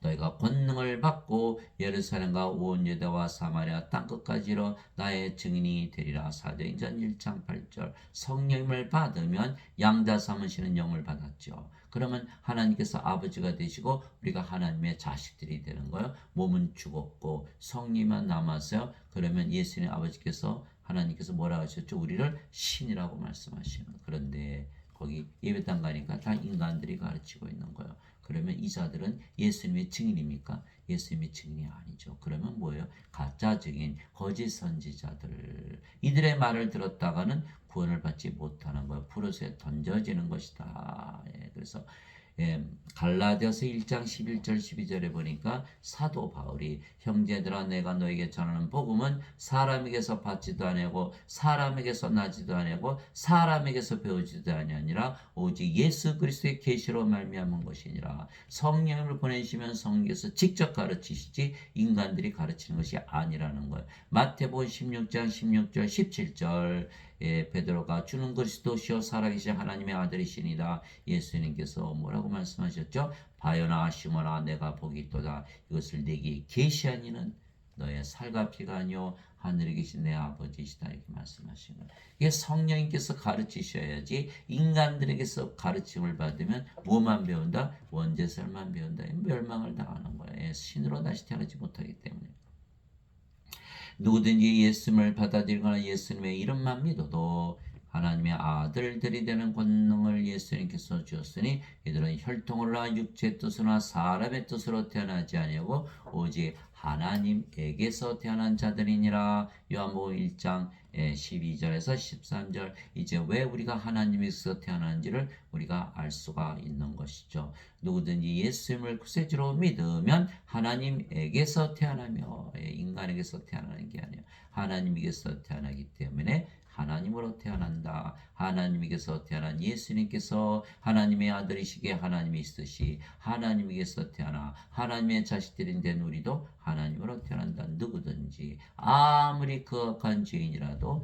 너희가 권능을 받고 예루살렘과 온 유대와 사마리아 땅끝까지로 나의 증인이 되리라. 사도행전 1장 8절. 성령을 받으면 양자 삼으시는 영을 받았죠. 그러면 하나님께서 아버지가 되시고 우리가 하나님의 자식들이 되는 거예요. 몸은 죽었고 성령만 남았어요. 그러면 예수님 아버지께서 하나님께서 뭐라 하셨죠? 우리를 신이라고 말씀하시는. 그런데 거기 예배당 가니까 다 인간들이 가르치고 있는 거예요. 그러면 이 자들은 예수님의 증인입니까? 예수님의 증인이 아니죠. 그러면 뭐예요? 가짜 증인, 거짓 선지자들. 이들의 말을 들었다가는 구원을 받지 못하는 거예요. 불옷에 던져지는 것이다. 예, 그래서 갈라디아서 1장 11절 12절에 보니까 사도 바울이 형제들아 내가 너에게 전하는 복음은 사람에게서 받지도 아니하고 사람에게서 나지도 아니하고 사람에게서 배우지도 아니하니라 오직 예수 그리스도의 계시로 말미암은 것이니라. 성령을 보내시면 성령께서 직접 가르치시지 인간들이 가르치는 것이 아니라는 거예요. 마태복음 16장 16절 17절 베드로가 주는 그리스도시요 살아계신 하나님의 아들이시니라. 예수님께서 뭐라고 말씀하셨죠? 바요나 시몬아 내가 복이 있도다. 이것을 내게 계시하니는 너의 살과 피가 아니요 하늘에 계신 내 아버지시다. 이렇게 말씀하신 거예요. 이게 성령님께서 가르치셔야지 인간들에게서 가르침을 받으면 뭐만 배운다? 원죄설만 배운다. 멸망을 당하는 거예요. 신으로 다시 태어나지 못하기 때문에. 누구든지 예수님을 받아들이거나 예수님의 이름만 믿어도 하나님의 아들들이 되는 권능을 예수님께서 주었으니 이들은 혈통으로나 육체의 뜻으로나 사람의 뜻으로 태어나지 아니하고 오직 하나님에게서 태어난 자들이니라. 요한복음 1장 12절에서 13절. 이제 왜 우리가 하나님에게서 태어난지를 우리가 알 수가 있는 것이죠. 누구든지 예수님을 구세주로 믿으면 하나님에게서 태어나며 인간에게서 태어나는 게 아니에요. 하나님에게서 태어나기 때문에 하나님으로 태어난다. 하나님에게서 태어난 예수님께서 하나님의 아들이시기에 하나님이 있으시 하나님에게서 태어나 하나님의 자식들인 된 우리도 하나님으로 태어난다. 누구든지 아무리 거악한 죄인이라도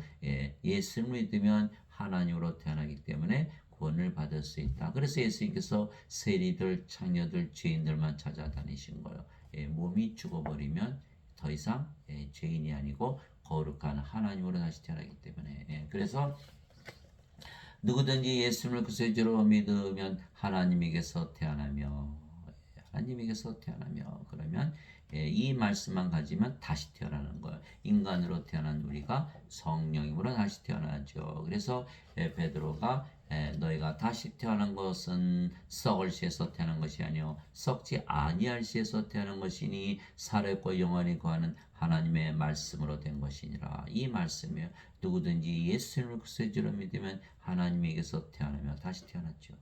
예수를 믿으면 하나님으로 태어나기 때문에 구원을 받을 수 있다. 그래서 예수님께서 세리들, 창녀들, 죄인들만 찾아다니신 거예요. 몸이 죽어버리면 더 이상 죄인이 아니고 거룩한 하나님으로 다시 태어나기 때문에 그래서 누구든지 예수님을 구세주로 믿으면 하나님에게서 태어나며 그러면 이 말씀만 가지면 다시 태어나는 거예요. 인간으로 태어난 우리가 성령으로 다시 태어나죠. 그래서 베드로가 너희가 다시 태어난 것은 썩을 씨에서 태어난 것이 아니요 썩지 아니할 씨에서 태어난 것이니 살아있고 영원히 거하는 하나님의 말씀으로 된 것이니라. 이 말씀이요 누구든지 예수님을 구세주로 믿으면 하나님에게서 태어나며 다시 태어났죠.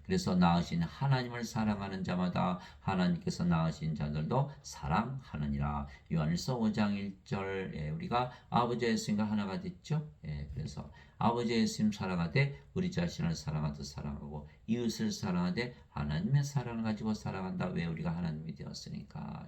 그래서 낳으신 하나님을 사랑하는 자마다 하나님께서 낳으신 자들도 사랑하느니라. 요한일서 5장 1절 우리가 아버지 예수님과 하나가 됐죠. 그래서 아버지 예수님 사랑하되 우리 자신을 사랑하듯 사랑하고 이웃을 사랑하되 하나님의 사랑을 가지고 사랑한다. 왜? 우리가 하나님이 되었으니까.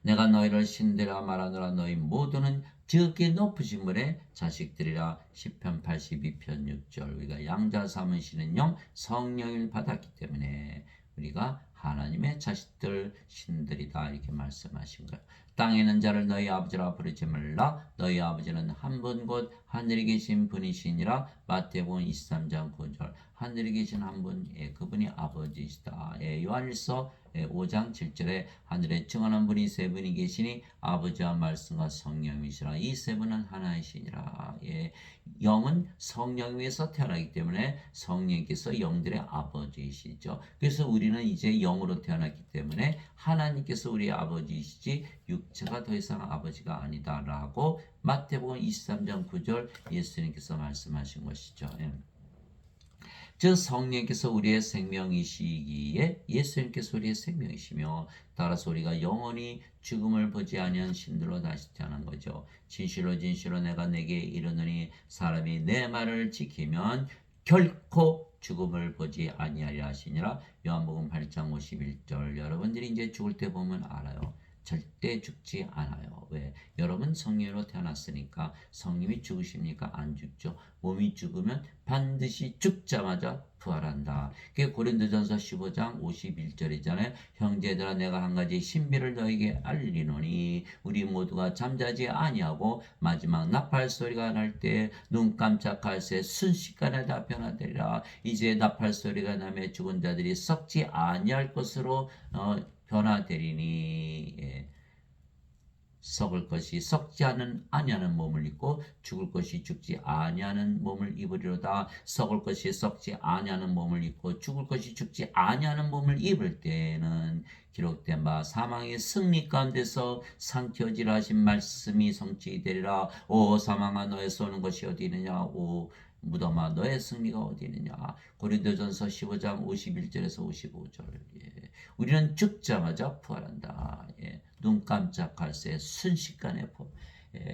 내가 너희를 신되라 말하노라. 너희 모두는 지극히 높으신 분의 자식들이라. 시편 82편 6절. 우리가 양자 삼으시는 영 성령을 받았기 때문에 우리가 하나님의 자식들 신들이다. 이렇게 말씀하신 거예요. 땅에 있는 자를 너희 아버지라 부르지 말라. 너희 아버지는 한 분 곧 하늘에 계신 분이시니라. 마태복음 23장 9절. 하늘에 계신 한 분, 그분이 아버지시다. 요한일서 5장 7절에 하늘에 증언한 분이 세 분이 계시니 아버지와 말씀과 성령이시라. 이 세 분은 하나이시니라. 영은 성령 위에서 태어나기 때문에 성령께서 영들의 아버지이시죠. 그래서 우리는 이제 영으로 태어났기 때문에 하나님께서 우리의 아버지이시지 육체가 더 이상 아버지가 아니다라고 마태복음 23장 9절 예수님께서 말씀하신 것이죠. 즉 성령께서 우리의 생명이시기에 예수님께서 우리의 생명이시며 따라서 우리가 영원히 죽음을 보지 아니한 신들로 다시 태어난 거죠. 진실로 진실로 내가 내게 이르노니 사람이 내 말을 지키면 결코 죽음을 보지 아니하리라 하시니라. 요한복음 8장 51절. 여러분들이 이제 죽을 때 보면 알아요. 절대 죽지 않아요. 왜? 여러분 성령으로 태어났으니까 성님이 죽으십니까? 안 죽죠. 몸이 죽으면 반드시 죽자마자 부활한다. 그게 고린도전서 15장 51절이잖아요. 형제들아 내가 한 가지 신비를 너에게 알리노니 우리 모두가 잠자지 아니하고 마지막 나팔 소리가 날 때 눈 깜짝할 새 순식간에 다 변화되리라. 이제 나팔 소리가 나며 죽은 자들이 썩지 아니할 것으로 변화되리니. 예. 썩을 것이 썩지 아니하는 몸을 입고 죽을 것이 죽지 아니하는 몸을 입으리로다. 썩을 것이 썩지 아니하는 몸을 입고 죽을 것이 죽지 아니하는 몸을 입을 때에는 기록된 바 사망의 승리 가운데서 상켜지라 하신 말씀이 성취되리라. 오 사망아 너의 쏘는 것이 어디 있느냐. 오 무덤아 너의 승리가 어디 있느냐. 고린도전서 15장 51절에서 55절. 예. 우리는 죽자마자 부활한다. 예. 눈 깜짝할 새 순식간에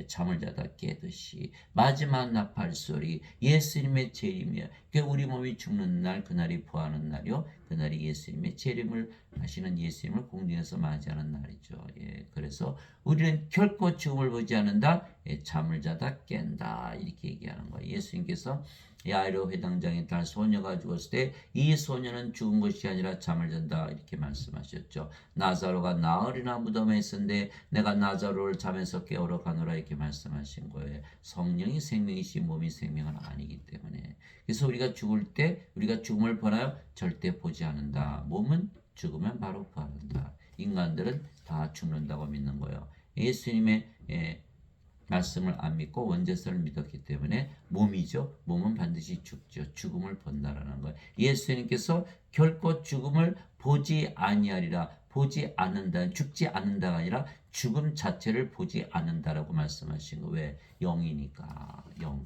잠을 자다 깨듯이 마지막 나팔 소리 예수님의 재림이야. 우리 몸이 죽는 날 그날이 부활하는 날이요. 그날이 예수님의 재림을 하시는 예수님을 공중에서 맞이하는 날이죠. 예, 그래서 우리는 결코 죽음을 보지 않는다. 예, 잠을 자다 깬다. 이렇게 얘기하는 거예요. 예수님께서 야이로 회당장의 딸 소녀가 죽었을 때 이 소녀는 죽은 것이 아니라 잠을 잔다 이렇게 말씀하셨죠. 나사로가 나흘이나 무덤에 있었는데 내가 나사로를 잠에서 깨우러 가노라 이렇게 말씀하신 거예요. 성령이 생명이시 몸이 생명은 아니기 때문에. 그래서 우리가 죽을 때 우리가 죽음을 보나요? 절대 보지 않는다. 몸은 죽으면 바로 부활한다. 인간들은 다 죽는다고 믿는 거예요. 예수님의 말씀을 안 믿고 원죄서를 믿었기 때문에 몸이죠. 몸은 반드시 죽죠. 죽음을 본다라는 거예요. 예수님께서 결코 죽음을 보지 아니하리라. 보지 않는다. 죽지 않는다가 아니라 죽음 자체를 보지 않는다라고 말씀하신 거예요. 왜? 영이니까. 영.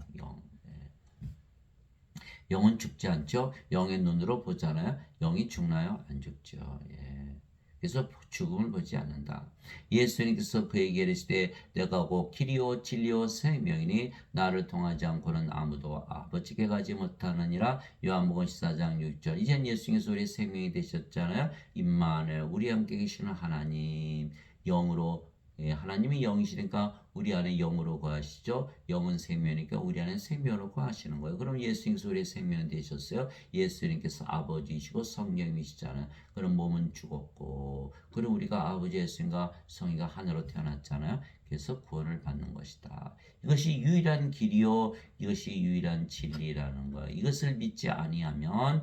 영은 죽지 않죠. 영의 눈으로 보잖아요. 영이 죽나요? 안 죽죠. 예. 그래서 죽음을 보지 않는다. 예수님께서 그에게 이르시되 내가 곧 길이요 진리요 생명이니 나를 통하지 않고는 아무도 아버지께 가지 못하느니라. 요한복음 14장 6절. 이젠 예수님께서 우리의 생명이 되셨잖아요. 임마누엘 우리 함께 계시는 하나님 영으로. 예, 하나님이 영이시니까 우리 안에 영으로 거하시죠. 영은 생명이니까 우리 안에 생명으로 거하시는 거예요. 그럼 예수님께서 우리의 생명 되셨어요. 예수님께서 아버지이시고 성령이시잖아요. 그럼 몸은 죽었고 그럼 우리가 아버지 예수님과 성이가 하나로 태어났잖아요. 그래서 구원을 받는 것이다. 이것이 유일한 길이요 이것이 유일한 진리라는 거예요. 이것을 믿지 아니하면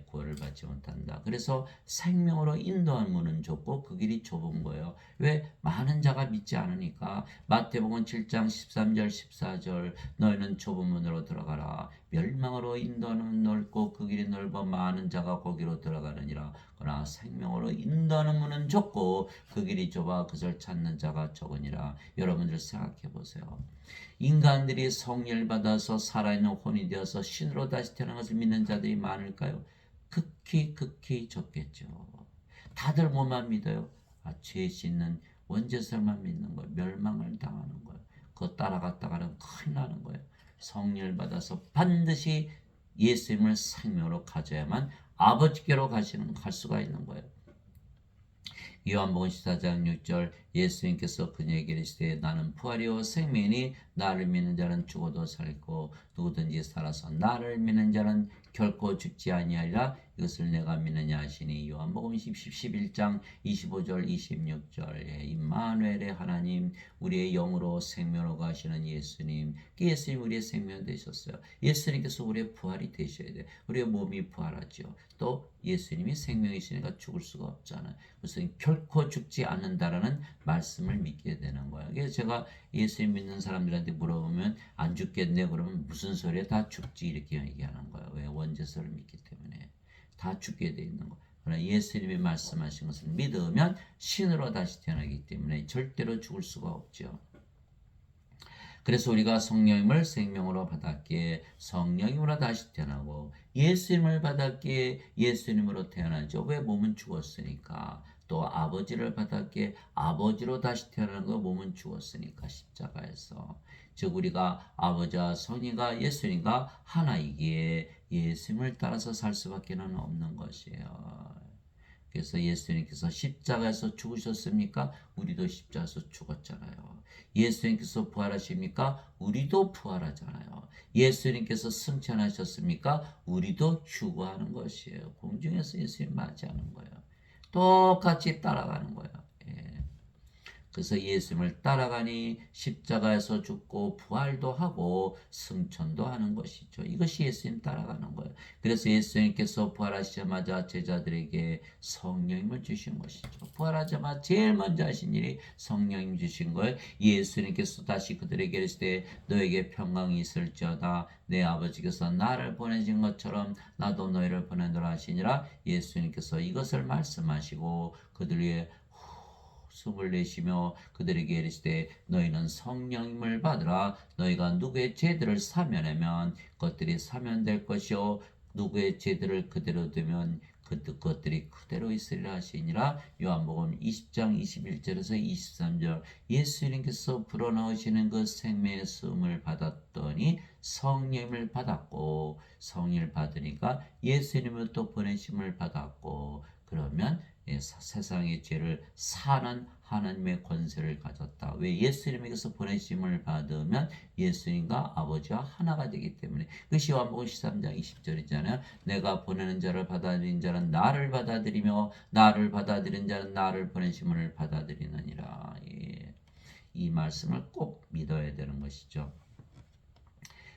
구원을 받지 못한다. 그래서 생명으로 인도한 문은 좁고 그 길이 좁은 거예요. 왜? 많은 자가 믿지 않으니까. 마태복음 7장 13절 14절 너희는 좁은 문으로 들어가라. 멸망으로 인도하는 넓고 그 길이 넓어 많은 자가 거기로 들어가느니라. 그러나 생명으로 인도하는 문은 좁고 그 길이 좁아 그것을 찾는 자가 적으니라. 여러분들 생각해 보세요. 인간들이 성령을 받아서 살아있는 혼이 되어서 신으로 다시 태어난 것을 믿는 자들이 많을까요? 극히 적겠죠. 다들 뭐만 믿어요? 죄 씻는 원죄설만 믿는 거예요. 멸망을 당하는 거예요. 그거 따라갔다가는 큰일 나는 거예요. 성령을 받아서 반드시 예수님을 생명으로 가져야만 아버지께로 갈 수가 있는 거예요. 요한복음 14장 6절 예수님께서 그녀에게 이르시되 나는 부활이요 생명이니 나를 믿는 자는 죽어도 살고 누구든지 살아서 나를 믿는 자는 결코 죽지 아니하리라. 이것을 내가 믿느냐 하시니. 요한복음 11장 25절 26절 임마누엘의 하나님 우리의 영으로 생명으로 가시는 예수님. 예수님 우리의 생명 되셨어요. 예수님께서 우리의 부활이 되셔야 돼요. 우리의 몸이 부활하죠. 또 예수님이 생명이시니까 죽을 수가 없잖아요. 그래서 결코 죽지 않는다라는 말씀을 믿게 되는 거예요. 그래서 제가 예수님 믿는 사람들한테 물어보면 안 죽겠네 그러면 무슨 소리야? 다 죽지 이렇게 얘기하는 거예요. 왜? 원죄서를 믿기 때문에 다 죽게 돼 있는 거예요. 그러나 예수님이 말씀하신 것을 믿으면 신으로 다시 태어나기 때문에 절대로 죽을 수가 없죠. 그래서 우리가 성령님을 생명으로 받았기에 성령님으로 다시 태어나고 예수님을 받았기에 예수님으로 태어나죠. 왜? 몸은 죽었으니까. 또 아버지를 받았기에 아버지로 다시 태어나는 거 몸은 죽었으니까 십자가에서. 즉 우리가 아버지와 성이가 예수님과 하나이기에 예수님을 따라서 살 수밖에 없는 것이에요. 그래서 예수님께서 십자가에서 죽으셨습니까? 우리도 십자가에서 죽었잖아요. 예수님께서 부활하십니까? 우리도 부활하잖아요. 예수님께서 승천하셨습니까? 우리도 휴거하는 것이에요. 공중에서 예수님 맞이하는 거예요. 똑같이 따라가는 거예요. 예. 그래서 예수님을 따라가니 십자가에서 죽고 부활도 하고 승천도 하는 것이죠. 이것이 예수님 따라가는 거예요. 그래서 예수님께서 부활하시자마자 제자들에게 성령님을 주신 것이죠. 부활하자마자 제일 먼저 하신 일이 성령님 주신 거예요. 예수님께서 다시 그들에게 이르시되 너에게 평강이 있을지어다. 내 아버지께서 나를 보내신 것처럼 나도 너희를 보내노라 하시니라. 예수님께서 이것을 말씀하시고 그들 위해 숨을 내쉬며 그들에게 이르시되 너희는 성령님을 받으라. 너희가 누구의 죄들을 사면하면 그것들이 사면될 것이요 누구의 죄들을 그대로 두면 그것들이 그대로 있으리라 하시니라. 요한복음 20장 21절에서 23절. 예수님께서 불어넣으시는 그 생명의 수음을 받았더니 성령을 받았고 성령을 받으니까 예수님을 또 보내심을 받았고 그러면 세상의 죄를 사는 하나님의 권세를 가졌다. 왜? 예수님에게서 보내심을 받으면 예수님과 아버지와 하나가 되기 때문에. 그것이 요한복음 13장 20절이잖아요. 내가 보내는 자를 받아들인 자는 나를 받아들이며 나를 받아들인 자는 나를 보내심을 받아들이느니라. 예. 이 말씀을 꼭 믿어야 되는 것이죠.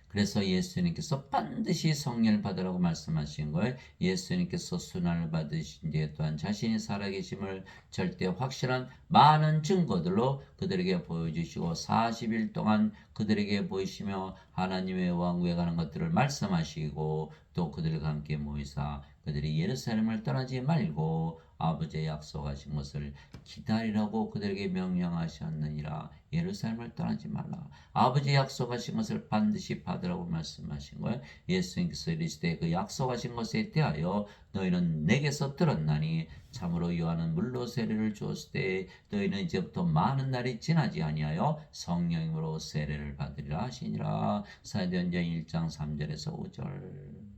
그래서 예수님께서 반드시 성령을 받으라고 말씀하신 거예요. 예수님께서 순환을 받으신 뒤에 또한 자신이 살아계심을 절대 확실한 많은 증거들로 그들에게 보여주시고 40일 동안 그들에게 보이시며 하나님의 왕국에 가는 것들을 말씀하시고 또 그들과 함께 모이사 그들이 예루살렘을 떠나지 말고 아버지의 약속하신 것을 기다리라고 그들에게 명령하셨느니라. 예루살렘을 떠나지 말라. 아버지의 약속하신 것을 반드시 받으라고 말씀하신 거예요. 예수님께서 이르시되 그 약속하신 것에 대하여 너희는 내게서 들었나니 참으로 요한은 물로 세례를 주었을 때 너희는 이제부터 많은 날이 지나지 아니하여 성령님으로 세례를 받으리라 하시니라. 사도행전 1장 3절에서 5절.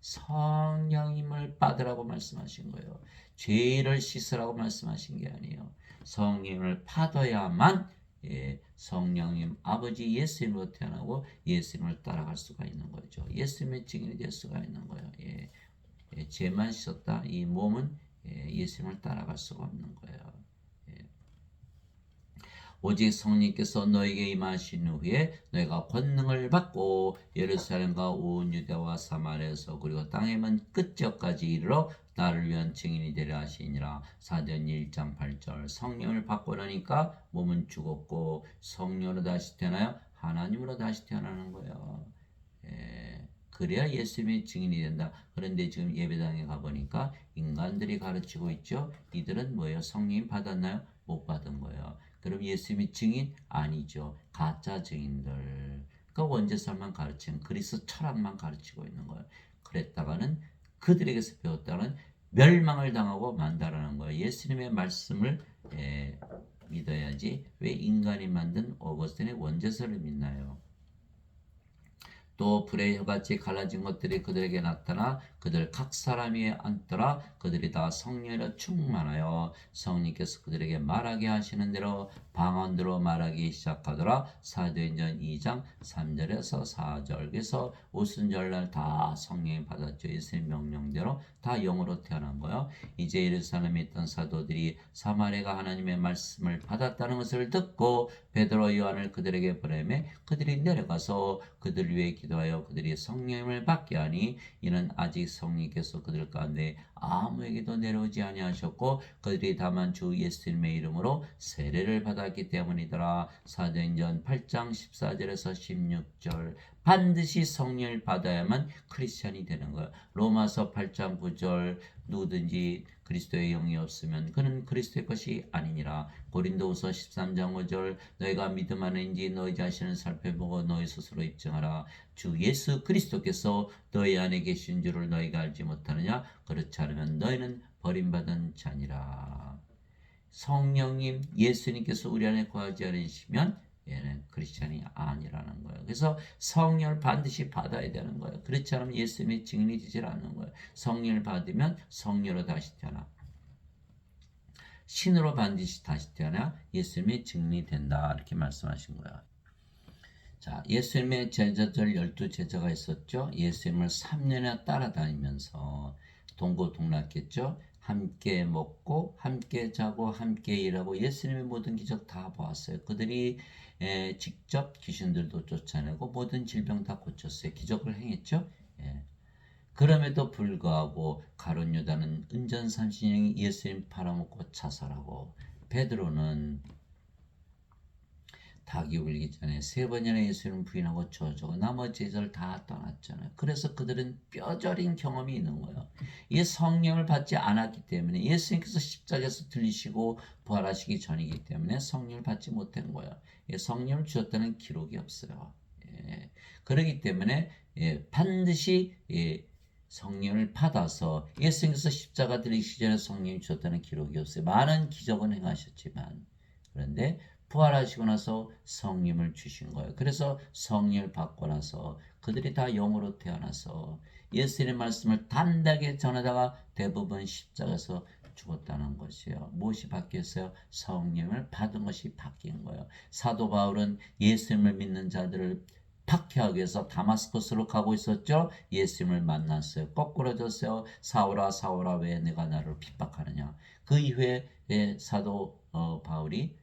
성령님을 받으라고 말씀하신 거예요. 죄를 씻으라고 말씀하신 게 아니에요. 성령님을 받아야만 성령님 아버지 예수님으로 태어나고 예수님을 따라갈 수가 있는 거죠. 예수님의 증인이 될 수가 있는 거예요. 죄만 씻었다. 이 몸은 예수님을 따라갈 수가 없는 거예요. 오직 성령께서 너에게 임하신 후에 너희가 권능을 받고 예루살렘과 온 유대와 사마리아에서 그리고 땅의 먼 끝지역까지 이르러 나를 위한 증인이 되려 하시니라. 사도행전 1장 8절. 성령을 받고 나니까 몸은 죽었고 성령으로 다시 태어나요. 하나님으로 다시 태어나는 거예요. 그래야 예수님의 증인이 된다. 그런데 지금 예배당에 가보니까 인간들이 가르치고 있죠. 이들은 뭐예요? 성령 받았나요? 못 받은 거예요. 그럼 예수님이 증인? 아니죠. 가짜 증인들. 그러니까 원죄설만 가르치는 그리스 철학만 가르치고 있는 거예요. 그랬다가는 그들에게서 배웠다가는 멸망을 당하고 만다라는 거예요. 예수님의 말씀을 믿어야지 왜 인간이 만든 어거스틴의 원죄설을 믿나요? 또 불의 혀같이 갈라진 것들이 그들에게 나타나 그들 각 사람이 앉더라. 그들이 다 성령으로 충만하여 성령께서 그들에게 말하게 하시는 대로 방언으로 말하기 시작하더라. 사도행전 2장 3절에서 4절. 그래서 오순절날 다 성령이 받았죠. 예수님 명령대로 다 영으로 태어난 거예요. 이제 예루살렘에 있던 사도들이 사마리아가 하나님의 말씀을 받았다는 것을 듣고 베드로 요한을 그들에게 보내매 그들이 내려가서 그들 위해 기도하여 그들이 성령을 받게 하니 이는 아직 성령께서 그들 가운데 아무에게도 내려오지 아니하셨고 그들이 다만 주 예수님의 이름으로 세례를 받았기 때문이더라. 사도행전 8장 14절에서 16절. 반드시 성령을 받아야만 크리스찬이 되는 거예요. 로마서 8장 9절. 누구든지 그리스도의 영이 없으면 그는 그리스도의 것이 아니니라. 고린도후서 13장 5절. 너희가 믿음 안에인지 너희 자신을 살펴보고 너희 스스로 입증하라. 주 예수 그리스도께서 너희 안에 계신 줄을 너희가 알지 못하느냐? 그렇지 않으면 너희는 버림받은 자니라. 성령님 예수님께서 우리 안에 거하지 않으시면 얘는 크리스찬이 아니라는 거예요. 그래서 성령을 반드시 받아야 되는 거예요. 그렇지 않으면 예수님의 증인이 되질 않는 거예요. 성령을 받으면 성령으로 다시 태어나. 신으로 반드시 다시 태어나 예수님의 증인이 된다. 이렇게 말씀하신 거예요. 자, 예수님의 제자들 12제자가 있었죠. 예수님을 3년이나 따라다니면서 동고동락했죠. 함께 먹고 함께 자고 함께 일하고 예수님의 모든 기적 다 보았어요. 그들이 직접 귀신들도 쫓아내고 모든 질병 다 고쳤어요. 기적을 행했죠. 예. 그럼에도 불구하고 가룟 유다는 은전 30년이 예수님 팔아먹고 자살하고 베드로는 닭이 울기 전에 3번이나 예수님을 부인하고 저주고 나머지 제자를 다 떠났잖아요. 그래서 그들은 뼈저린 경험이 있는 거예요. 이 성령을 받지 않았기 때문에 예수님께서 십자가에서 들리시고 부활하시기 전이기 때문에 성령을 받지 못한 거예요. 성령을 주셨다는 기록이 없어요. 예. 그렇기 때문에 반드시 성령을 받아서 예수님께서 십자가 들리시기 전에 성령을 주셨다는 기록이 없어요. 많은 기적은 행하셨지만 그런데 부활하시고 나서 성령을 주신 거예요. 그래서 성령을 받고 나서 그들이 다 영으로 태어나서 예수님의 말씀을 담대하게 전하다가 대부분 십자가에서 죽었다는 것이에요. 무엇이 바뀌었어요? 성령을 받은 것이 바뀐 거예요. 사도 바울은 예수님을 믿는 자들을 박해하기 위해서 다마스커스로 가고 있었죠. 예수님을 만났어요. 거꾸로 졌어요. 사울아 사울아 왜 내가 나를 핍박하느냐. 그 이후에 사도 바울이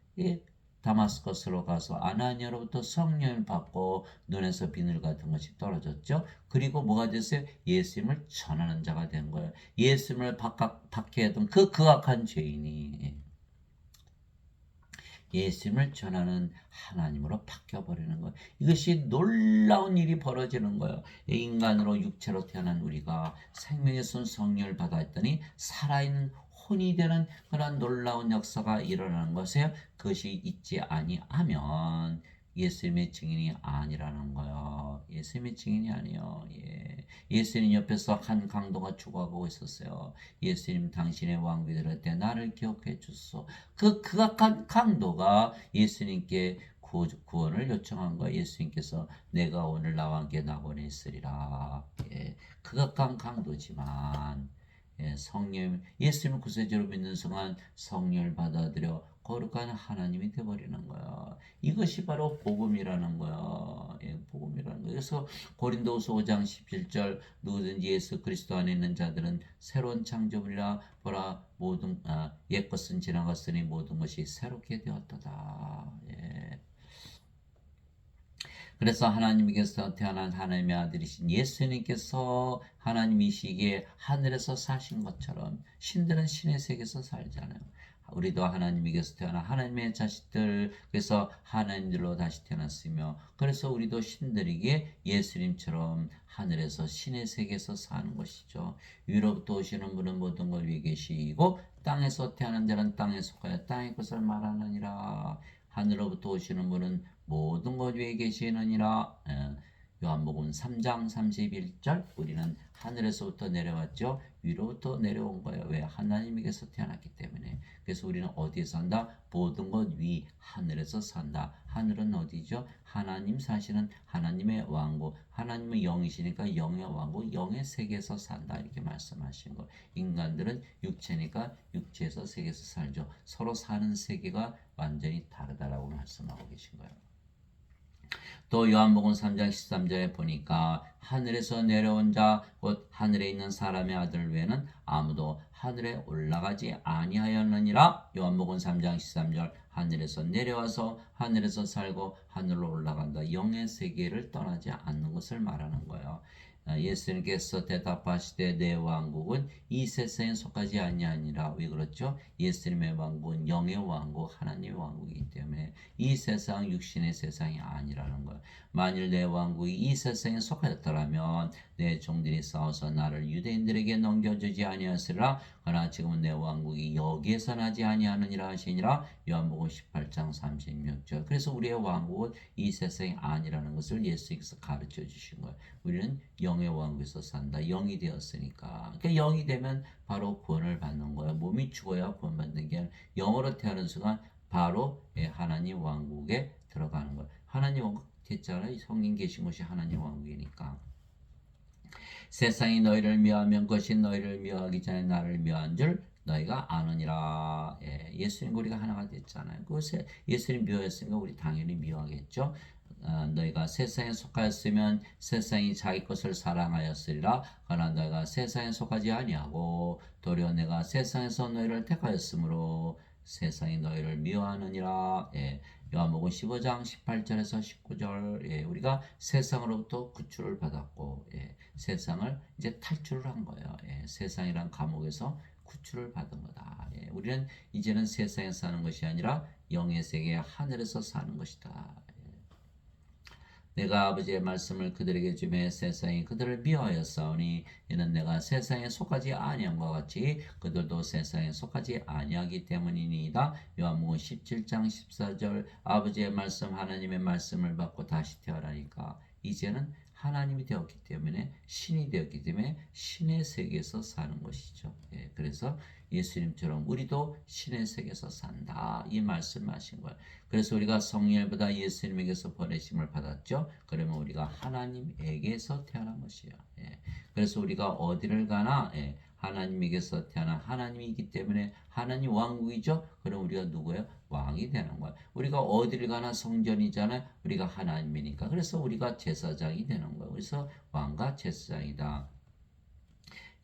다마스커스로 가서 아나니아로부터 성령을 받고 눈에서 비늘 같은 것이 떨어졌죠. 그리고 뭐가 됐어요? 예수님을 전하는 자가 된 거예요. 예수님을 박해하던 그 극악한 죄인이 예수님을 전하는 하나님으로 바뀌어버리는 거예요. 이것이 놀라운 일이 벌어지는 거예요. 인간으로 육체로 태어난 우리가 생명의 손 성령을 받았더니 살아있는 혼이 되는 그런 놀라운 역사가 일어나는 것이에요. 그것이 있지 아니하면 예수님의 증인이 아니라는 거예요. 예수님의 증인이 아니에요. 예수님 옆에서 한 강도가 죽어가고 있었어요. 예수님 당신의 왕비 될 때 나를 기억해 주소서. 그 극악한 강도가 예수님께 구원을 요청한 거예요. 예수님께서 내가 오늘 나와 함께 낙원에 있으리라. 극악한 강도지만 성령, 예수님을 구세주로 믿는 순간 성령을 받아들여 거룩한 하나님이 되어버리는 거야. 이것이 바로 복음이라는 거야. 복음이라는 거야. 그래서 고린도후서 5장 17절 누구든지 예수 그리스도 안에 있는 자들은 새로운 창조물이라 보라 모든 옛것은 지나갔으니 모든 것이 새롭게 되었도다. 그래서 하나님께서 태어난 하나님의 아들이신 예수님께서 하나님이시기에 하늘에서 사신 것처럼 신들은 신의 세계에서 살잖아요. 우리도 하나님께서 태어난 하나님의 자식들, 그래서 하나님들로 다시 태어났으며 그래서 우리도 신들에게 예수님처럼 하늘에서 신의 세계에서 사는 것이죠. 위로부터 오시는 분은 모든 걸 위에 계시고 땅에서 태어난 자는 땅에 속하여 땅의 것을 말하느니라. 하늘로부터 오시는 분은 모든 것 위에 계시느니라. 요한복음 3장 31절 우리는 하늘에서부터 내려왔죠. 위로부터 내려온 거예요. 왜? 하나님에게서 태어났기 때문에. 그래서 우리는 어디에 산다? 모든 것 위 하늘에서 산다. 하늘은 어디죠? 하나님 사시는 하나님의 왕국, 하나님의 영이시니까 영의 왕국, 영의 세계에서 산다. 이렇게 말씀하신 거예요. 인간들은 육체니까 육체에서 세계에서 살죠. 서로 사는 세계가 완전히 다르다라고 말씀하고 계신 거예요. 또 요한복음 3장 13절에 보니까 하늘에서 내려온 자 곧 하늘에 있는 사람의 아들 외에는 아무도 하늘에 올라가지 아니하였느니라. 요한복음 3장 13절 하늘에서 내려와서 하늘에서 살고 하늘로 올라간다. 영의 세계를 떠나지 않는 것을 말하는 거예요. 예수님께서 대답하시되 내 왕국은 이 세상에 속하지 아니하니라. 왜 그렇죠? 예수님의 왕국은 영의 왕국, 하나님의 왕국이기 때문에 이 세상 육신의 세상이 아니라는 거예요. 만일 내 왕국이 이 세상에 속하였더라면 내 종들이 싸워서 나를 유대인들에게 넘겨주지 아니하였으리라. 그러나 지금은 내 왕국이 여기에서 나지 아니하느니라 하시니라. 요한복음 18장 36절. 그래서 우리의 왕국은 이 세상이 아니라는 것을 예수님께서 가르쳐 주신 거예요. 우리는 영의 왕국에서 산다. 영이 되었으니까. 그러니까 영이 되면 바로 구원을 받는 거예요. 몸이 죽어야 구원받는 게 아니라 영으로 태어나는 순간 바로 하나님 왕국에 들어가는 거예요. 하나님 왕국 됐잖아요. 성령 계신 곳이 하나님 왕국이니까. 세상이 너희를 미워하면 그것이 너희를 미워하기 전에 나를 미워한 줄 너희가 아느니라. 예, 예수님과 우리가 하나가 됐잖아요. 예수님 미워했으니까 우리 당연히 미워하겠죠. 너희가 세상에 속하였으면 세상이 자기 것을 사랑하였으리라. 그러나 너희가 세상에 속하지 아니하고 도리어 내가 세상에서 너희를 택하였으므로 세상이 너희를 미워하느니라. 예, 요한복음 15장 18절에서 19절. 예, 우리가 세상으로부터 구출을 받았고, 예, 세상을 이제 탈출을 한 거예요. 예, 세상이란 감옥에서 구출을 받은 거다. 예, 우리는 이제는 세상에 사는 것이 아니라 영의 세계 하늘에서 사는 것이다. 내가 아버지의 말씀을 그들에게 주매 세상이 그들을 미워하였사오니 이는 내가 세상에 속하지 아니함과 같이 그들도 세상에 속하지 아니하기 때문이니이다. 요한복음 17장 14절. 아버지의 말씀 하나님의 말씀을 받고 다시 태어나니까 이제는 하나님이 되었기 때문에 신이 되었기 때문에 신의 세계에서 사는 것이죠. 예, 그래서 예수님처럼 우리도 신의 세계에서 산다 이 말씀하신 거예요. 그래서 우리가 성령보다 예수님에게서 보내심을 받았죠. 그러면 우리가 하나님에게서 태어난 것이에요. 예. 그래서 우리가 어디를 가나 하나님에게서 태어난 하나님이기 때문에 하나님 왕국이죠. 그럼 우리가 누구예요? 왕이 되는 거예요. 우리가 어디를 가나 성전이잖아요. 우리가 하나님이니까. 그래서 우리가 제사장이 되는 거예요. 그래서 왕과 제사장이다.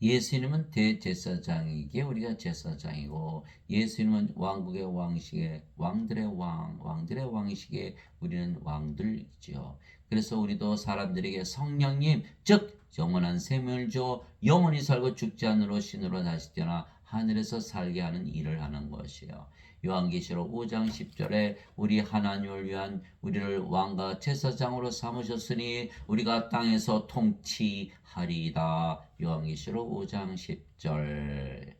예수님은 대제사장이기에 우리가 제사장이고 예수님은 왕국의 왕이시기에 왕들의 왕이시기에 우리는 왕들이죠. 그래서 우리도 사람들에게 성령님 즉 영원한 생명을 줘 영원히 살고 죽지 않으로 신으로 다시 태어나 하늘에서 살게 하는 일을 하는 것이에요. 요한계시록 5장 10절에 우리 하나님을 위한 우리를 왕과 제사장으로 삼으셨으니 우리가 땅에서 통치하리이다. 요한계시록 5장 10절.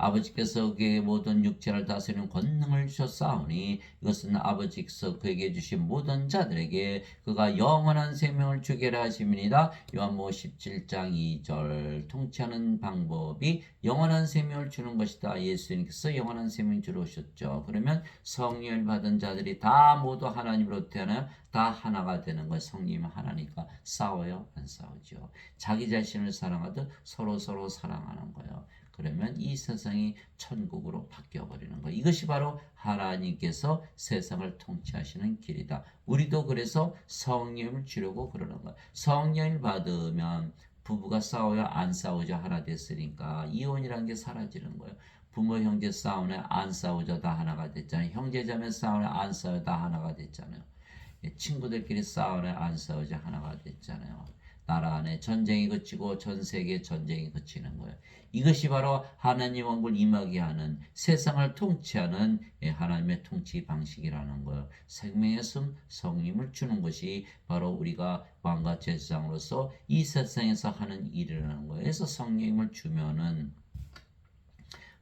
아버지께서 그에게 모든 육체를 다스리는 권능을 주셨사오니 이것은 아버지께서 그에게 주신 모든 자들에게 그가 영원한 생명을 주게라 하심이니이다. 요한복음 17장 2절. 통치하는 방법이 영원한 생명을 주는 것이다. 예수님께서 영원한 생명을 주러 오셨죠. 그러면 성령을 받은 자들이 다 모두 하나님으로 태어나요. 다 하나가 되는 거예요. 성령이 하나니까 싸워요? 안 싸우죠. 자기 자신을 사랑하듯 서로 사랑하는 거예요. 그러면 이 세상이 천국으로 바뀌어버리는 거예요. 이것이 바로 하나님께서 세상을 통치하시는 길이다. 우리도 그래서 성령을 주려고 그러는 거예요. 성령을 받으면 부부가 싸워요? 안 싸우죠? 하나 됐으니까 이혼이라는 게 사라지는 거예요. 부모 형제 싸우네 안 싸우죠? 다 하나가 됐잖아요. 형제자매 싸우네 안 싸워요? 다 하나가 됐잖아요. 친구들끼리 싸우네 안 싸우죠? 하나가 됐잖아요. 나라 안에 전쟁이 그치고 전 세계 전쟁이 그치는 거예요. 이것이 바로 하나님 왕국을 임하게 하는 세상을 통치하는 하나님의 통치 방식이라는 거예요. 생명의 성령을 주는 것이 바로 우리가 왕과 제사장으로서 이 세상에서 하는 일이라는 거예요. 그래서 성령을 주면은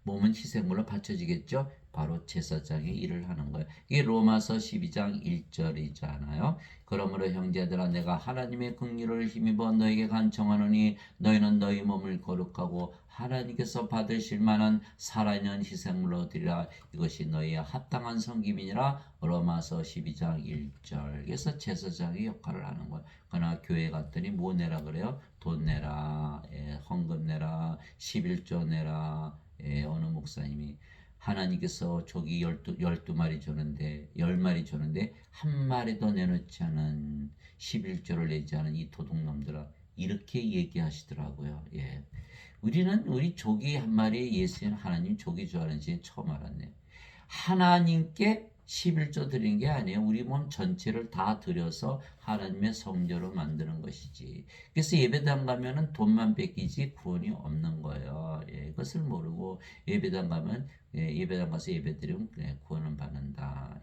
몸은 희생물로 바쳐지겠죠. 바로 제사장의 일을 하는 거예요. 이게 로마서 12장 1절이잖아요. 그러므로 형제들아 내가 하나님의 긍휼을 힘입어 너에게 간청하노니 너희는 너희 몸을 거룩하고 하나님께서 받으실 만한 살아있는 희생물로 드리라. 이것이 너희의 합당한 섬김이니라. 로마서 12장 1절. 그래서 제사장의 역할을 하는 거예요. 그러나 교회 갔더니 뭐 내라 그래요? 돈 내라, 헌금 내라, 11조 내라. 어느 목사님이 하나님께서 조기 12마리 주는데 10마리 주는데 한 마리도 내놓지 않은 11조를 내지 않은 이 도둑놈들아 이렇게 얘기하시더라고요. 예. 우리 조기 한 마리에 예수님 하나님 조기 좋아하는지 처음 알았네요. 하나님께 11조 드린 게 아니에요. 우리 몸 전체를 다 들여서 하나님의 성전으로 만드는 것이지. 그래서 예배당 가면은 돈만 뺏기지 구원이 없는 거예요. 그것을 모르고 예배당 가면 예배당 가서 예배드리면 구원은 받는다.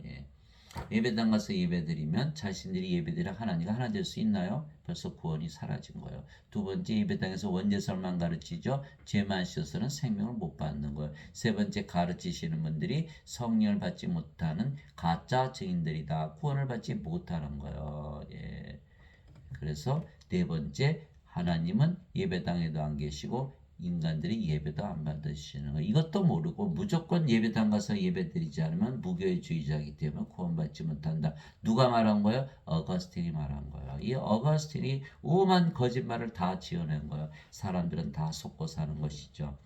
예배당 가서 예배드리면 자신들이 예배드려 하나님과 하나 될 수 있나요? 벌써 구원이 사라진 거예요. 두 번째 예배당에서 원죄설만 가르치죠. 죄만 씻어서는 생명을 못 받는 거예요. 세 번째 가르치시는 분들이 성령을 받지 못하는 가짜 증인들이다. 구원을 받지 못하는 거예요. 그래서 네 번째 하나님은 예배당에도 안 계시고 인간들이 예배도 안 받으시는 거. 이것도 모르고 무조건 예배당 가서 예배 드리지 않으면 무교회주의자이기 때문에 구원받지 못한다. 누가 말한 거예요? 어거스틴이 말한 거예요. 이 어거스틴이 오만 거짓말을 다 지어낸 거예요. 사람들은 다 속고 사는 것이죠.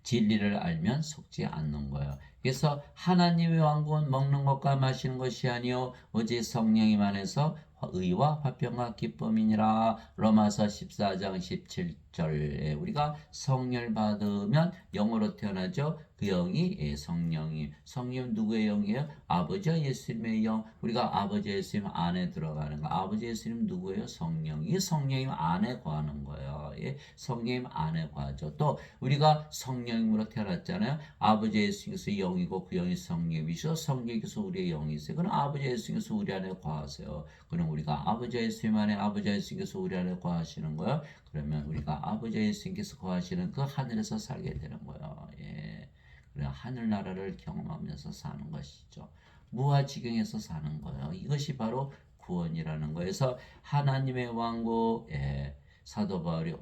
진리를 알면 속지 않는 거예요. 그래서 하나님의 왕국은 먹는 것과 마시는 것이 아니요 오직 성령님 안에서 의와 화평과 기쁨이니라. 로마서 14장 17절에 우리가 성령을 받으면 영으로 태어나죠. 그 영이 성령님. 성령 누구의 영이에요? 아버지 예수님의 영. 우리가 아버지 예수님 안에 들어가는 거. 아버지 예수님 누구예요? 성령. 이 성령님 안에 거하는 거예요. 예, 성령님 안에 거하죠. 또 우리가 성령님으로 태어났잖아요. 아버지 예수님께서 영이고 그 영이 성령이시오. 성령께서 우리의 영이세요. 그럼 아버지 예수님께서 우리 안에 거하세요. 그럼 우리가 아버지 예수님 안에 아버지 예수님께서 우리 안에 거하시는 거예요. 그러면 우리가 아버지 예수님께서 거하시는 그 하늘에서 살게 되는 거예요. 예. 그래 하늘나라를 경험하면서 사는 것이죠. 무아지경에서 사는 거예요. 이것이 바로 구원이라는 거예요. 그래서 하나님의 왕국, 예, 사도 바울이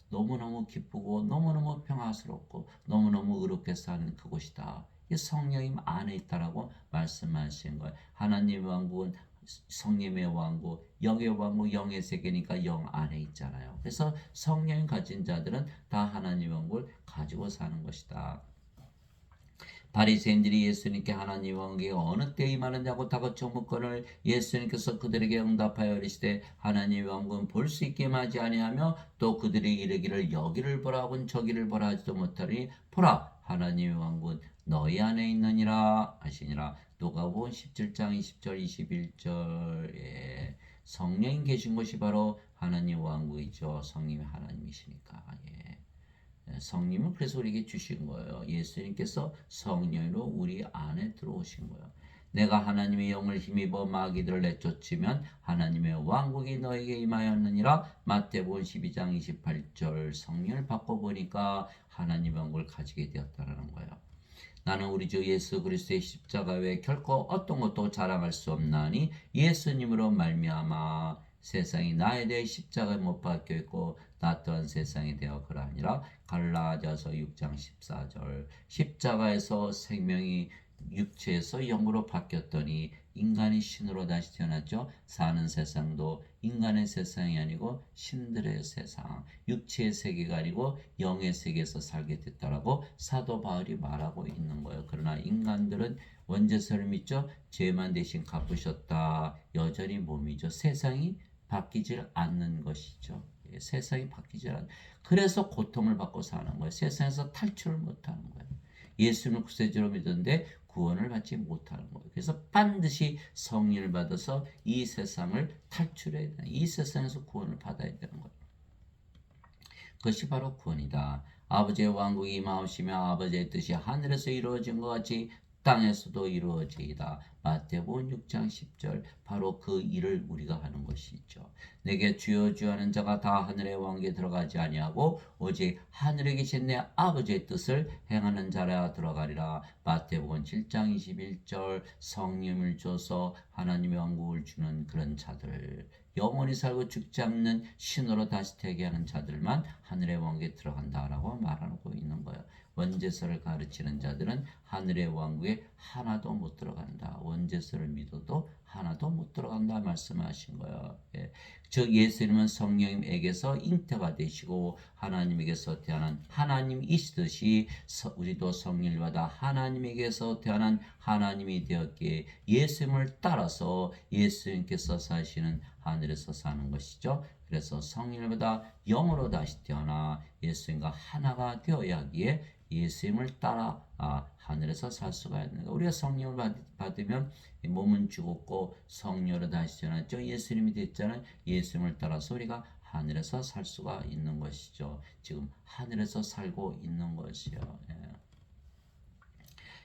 너무너무 기쁘고 너무너무 평화스럽고 너무너무 의롭게 사는 그곳이다. 이 성령님 안에 있다라고 말씀하신 거예요. 하나님의 왕국은 성령의 왕국, 영의 왕국, 영의 세계니까 영 안에 있잖아요. 그래서 성령 가진 자들은 다 하나님의 왕국을 가지고 사는 것이다. 바리새인들이 예수님께 하나님 왕국이 어느 때에 임하느냐고 다그쳐 묻거늘 예수님께서 그들에게 응답하여 이르시되 하나님의 왕국은 볼 수 있게 하지 아니하며 또 그들이 이르기를 여기를 보라 하곤 저기를 보라 하지도 못하니 보라 하나님의 왕국은 너희 안에 있느니라 하시니라. 누가복음 17장 20절 21절에 성령이 계신 것이 바로 하나님 왕국이죠. 성령이 하나님이시니까. 예. 성령을 그래서 우리에게 주신 거예요. 예수님께서 성령으로 우리 안에 들어오신 거예요. 내가 하나님의 영을 힘입어 마귀들을 내쫓으면 하나님의 왕국이 너에게 임하였느니라. 마태복음 12장 28절 성령을 받고 보니까 하나님의 왕국을 가지게 되었다는 거예요. 나는 우리 주 예수 그리스도의 십자가 외에 결코 어떤 것도 자랑할 수 없나니 예수님으로 말미암아 세상이 나에 대해 십자가에 못 박혀 있고 나 또한 세상에 대하여 그러하니라. 갈라디아서 6장 14절 십자가에서 생명이 육체에서 영으로 바뀌었더니 인간이 신으로 다시 태어났죠. 사는 세상도 인간의 세상이 아니고 신들의 세상, 육체의 세계가 아니고 영의 세계에서 살게 됐다라고 사도 바울이 말하고 있는 거예요. 그러나 인간들은 원죄서를 믿죠. 죄만 대신 갚으셨다. 여전히 몸이죠. 세상이 바뀌질 않는 것이죠. 세상이 바뀌질 않는. 그래서 고통을 받고 사는 거예요. 세상에서 탈출을 못하는 거예요. 예수님을 구세주로 믿었는데 구원을 받지 못하는 거예요. 그래서 반드시 성령을 받아서 이 세상을 탈출해야 되는, 이 세상에서 구원을 받아야 되는 거예요. 그것이 바로 구원이다. 아버지의 왕국이 임하시며 아버지의 뜻이 하늘에서 이루어진 것 같이 땅에서도 이루어지이다. 마태복음 6장 10절 바로 그 일을 우리가 하는 것이죠. 내게 주여 주여 하는 자가 다 하늘의 왕국에 들어가지 아니하고 오직 하늘에 계신 내 아버지의 뜻을 행하는 자라 들어가리라. 마태복음 7장 21절 성령을 줘서 하나님의 왕국을 주는 그런 자들, 영원히 살고 죽지 않는 신으로 다시 태어나는 자들만 하늘의 왕국에 들어간다라고 말하고 있는 거예요. 원죄서를 가르치는 자들은 하늘의 왕국에 하나도 못 들어간다. 원죄서를 믿어도 하나도 못 들어간다 말씀하신 거예요. 예. 즉 예수님은 성령님에게서 잉태가 되시고 하나님에게서 태어난 하나님이시듯이 우리도 성령을 받아 하나님에게서 태어난 하나님이 되었기에 예수님을 따라서 예수님께서 사시는 하늘에서 사는 것이죠. 그래서 성령을 받아 영으로 다시 태어나 예수님과 하나가 되어야 하기에 예수님을 따라 하늘에서 살 수가 있는 거예요. 우리가 성령을 받으면 몸은 죽었고 성령으로 다시 태어났죠. 예수님이 됐잖아요. 예수님을 따라서 우리가 하늘에서 살 수가 있는 것이죠. 지금 하늘에서 살고 있는 것이요. 예.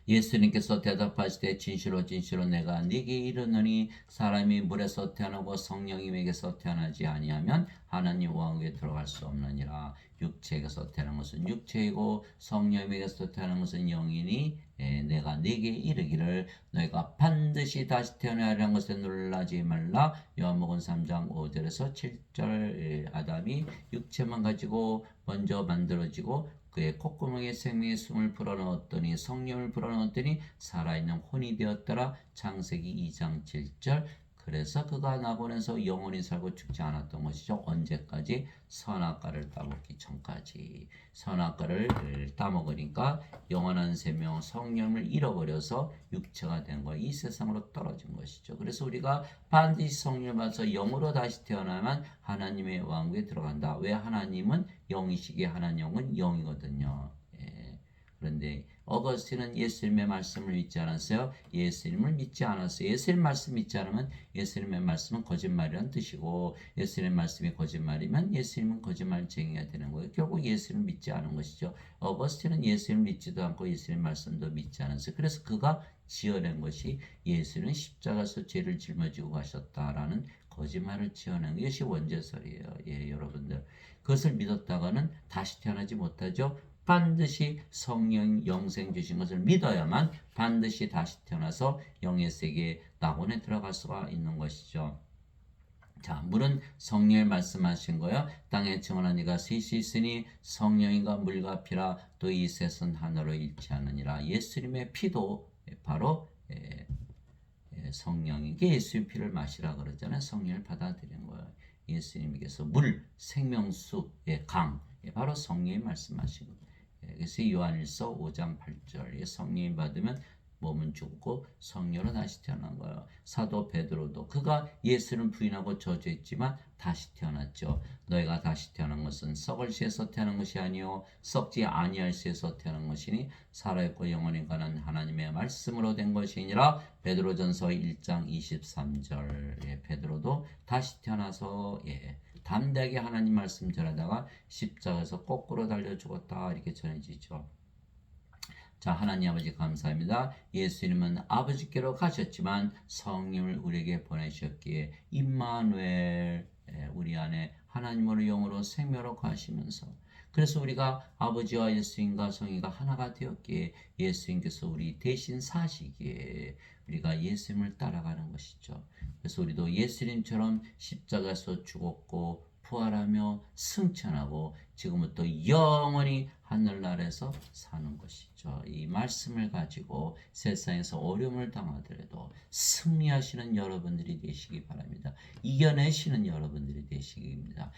예수님께서 대답하시되 진실로 진실로 내가 네게 이르노니 사람이 물에서 태어나고 성령님에게서 태어나지 아니하면 하나님 왕국에 들어갈 수 없느니라. 육체에게서 태어난 것은 육체이고 성령님에게서 태어난 것은 영이니 내가 네게 이르기를 너희가 반드시 다시 태어나야 하는 것에 놀라지 말라. 요한복음 3장 5절에서 7절. 아담이 육체만 가지고 먼저 만들어지고 그의 콧구멍에 생명의 숨을 불어넣었더니 성령을 불어넣었더니 살아있는 혼이 되었더라. 창세기 2장 7절. 그래서 그가 나고에서 영원히 살고 죽지 않았던 것이죠. 언제까지? 선악과를 따먹기 전까지. 선악과를 따먹으니까 영원한 생명 성령을 잃어버려서 육체가 된 거예요. 이 세상으로 떨어진 것이죠. 그래서 우리가 반드시 성령을 받아서 영으로 다시 태어나면 하나님의 왕국에 들어간다. 왜? 하나님은 영이시기에 하나님은 영이거든요. 그런데 어거스틴은 예수님의 말씀을 믿지 않았어요. 예수님을 믿지 않았어요. 예수님 말씀 믿지 않으면 예수님의 말씀은 거짓말이라는 뜻이고 예수님의 말씀이 거짓말이면 예수님은 거짓말쟁이가 되는 거예요. 결국 예수님을 믿지 않은 것이죠. 어거스틴은 예수님을 믿지도 않고 예수님의 말씀도 믿지 않았어요. 그래서 그가 지어낸 것이 예수는 십자가에서 죄를 짊어지고 가셨다라는 거짓말을 지어낸 것이 원죄설이에요. 여러분들. 그것을 믿었다가는 다시 태어나지 못하죠. 반드시 성령 영생 주신 것을 믿어야만 반드시 다시 태어나서 영의 세계에 낙원에 들어갈 수가 있는 것이죠. 자, 물은 성령이 말씀하신 거요. 땅에 정원한 이가 셋이 있으니 성령인가 물과 피라 또 이 셋은 하나로 일치하느니라. 예수님의 피도 바로 성령이게 예수의 피를 마시라 그러잖아요. 성령을 받아들이는 거예요. 예수님께서 물, 생명수의 강, 바로 성령이 말씀하신 거예요. 그래서 요한일서 5장 8절 성령이 받으면 몸은 죽고 성령으로 다시 태어난 거예요. 사도 베드로도 그가 예수를 부인하고 저주했지만 다시 태어났죠. 너희가 다시 태어난 것은 썩을 씨에서 태어난 것이 아니요 썩지 아니할 씨에서 태어난 것이니 살아있고 영원히 가는 하나님의 말씀으로 된 것이니라. 베드로전서 1장 23절. 베드로도 다시 태어나서 담대하게 하나님 말씀 전하다가 십자가에서 거꾸로 달려 죽었다 이렇게 전해지죠. 자, 하나님 아버지 감사합니다. 예수님은 아버지께로 가셨지만 성령을 우리에게 보내셨기에 임마누엘 우리 안에 하나님으로 영으로 생명으로 가시면서 그래서 우리가 아버지와 예수님과 성령과 하나가 되었기에 예수님께서 우리 대신 사시기에 우리가 예수님을 따라가는 것이죠. 그래서 우리도 예수님처럼 십자가에서 죽었고 부활하며 승천하고 지금부터 영원히 하늘나라에서 사는 것이죠. 이 말씀을 가지고 세상에서 어려움을 당하더라도 승리하시는 여러분들이 되시기 바랍니다. 이겨내시는 여러분들이 되시기입니다.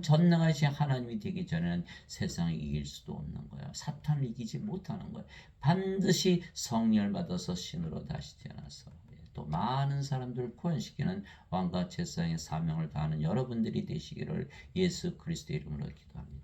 전능하신 하나님이 되기 전에는 세상을 이길 수도 없는 거예요. 사탄을 이기지 못하는 거예요. 반드시 성령을 받아서 신으로 다시 태어나서 또 많은 사람들을 구원시키는 왕과 제사장의 사명을 다하는 여러분들이 되시기를 예수 그리스도의 이름으로 기도합니다.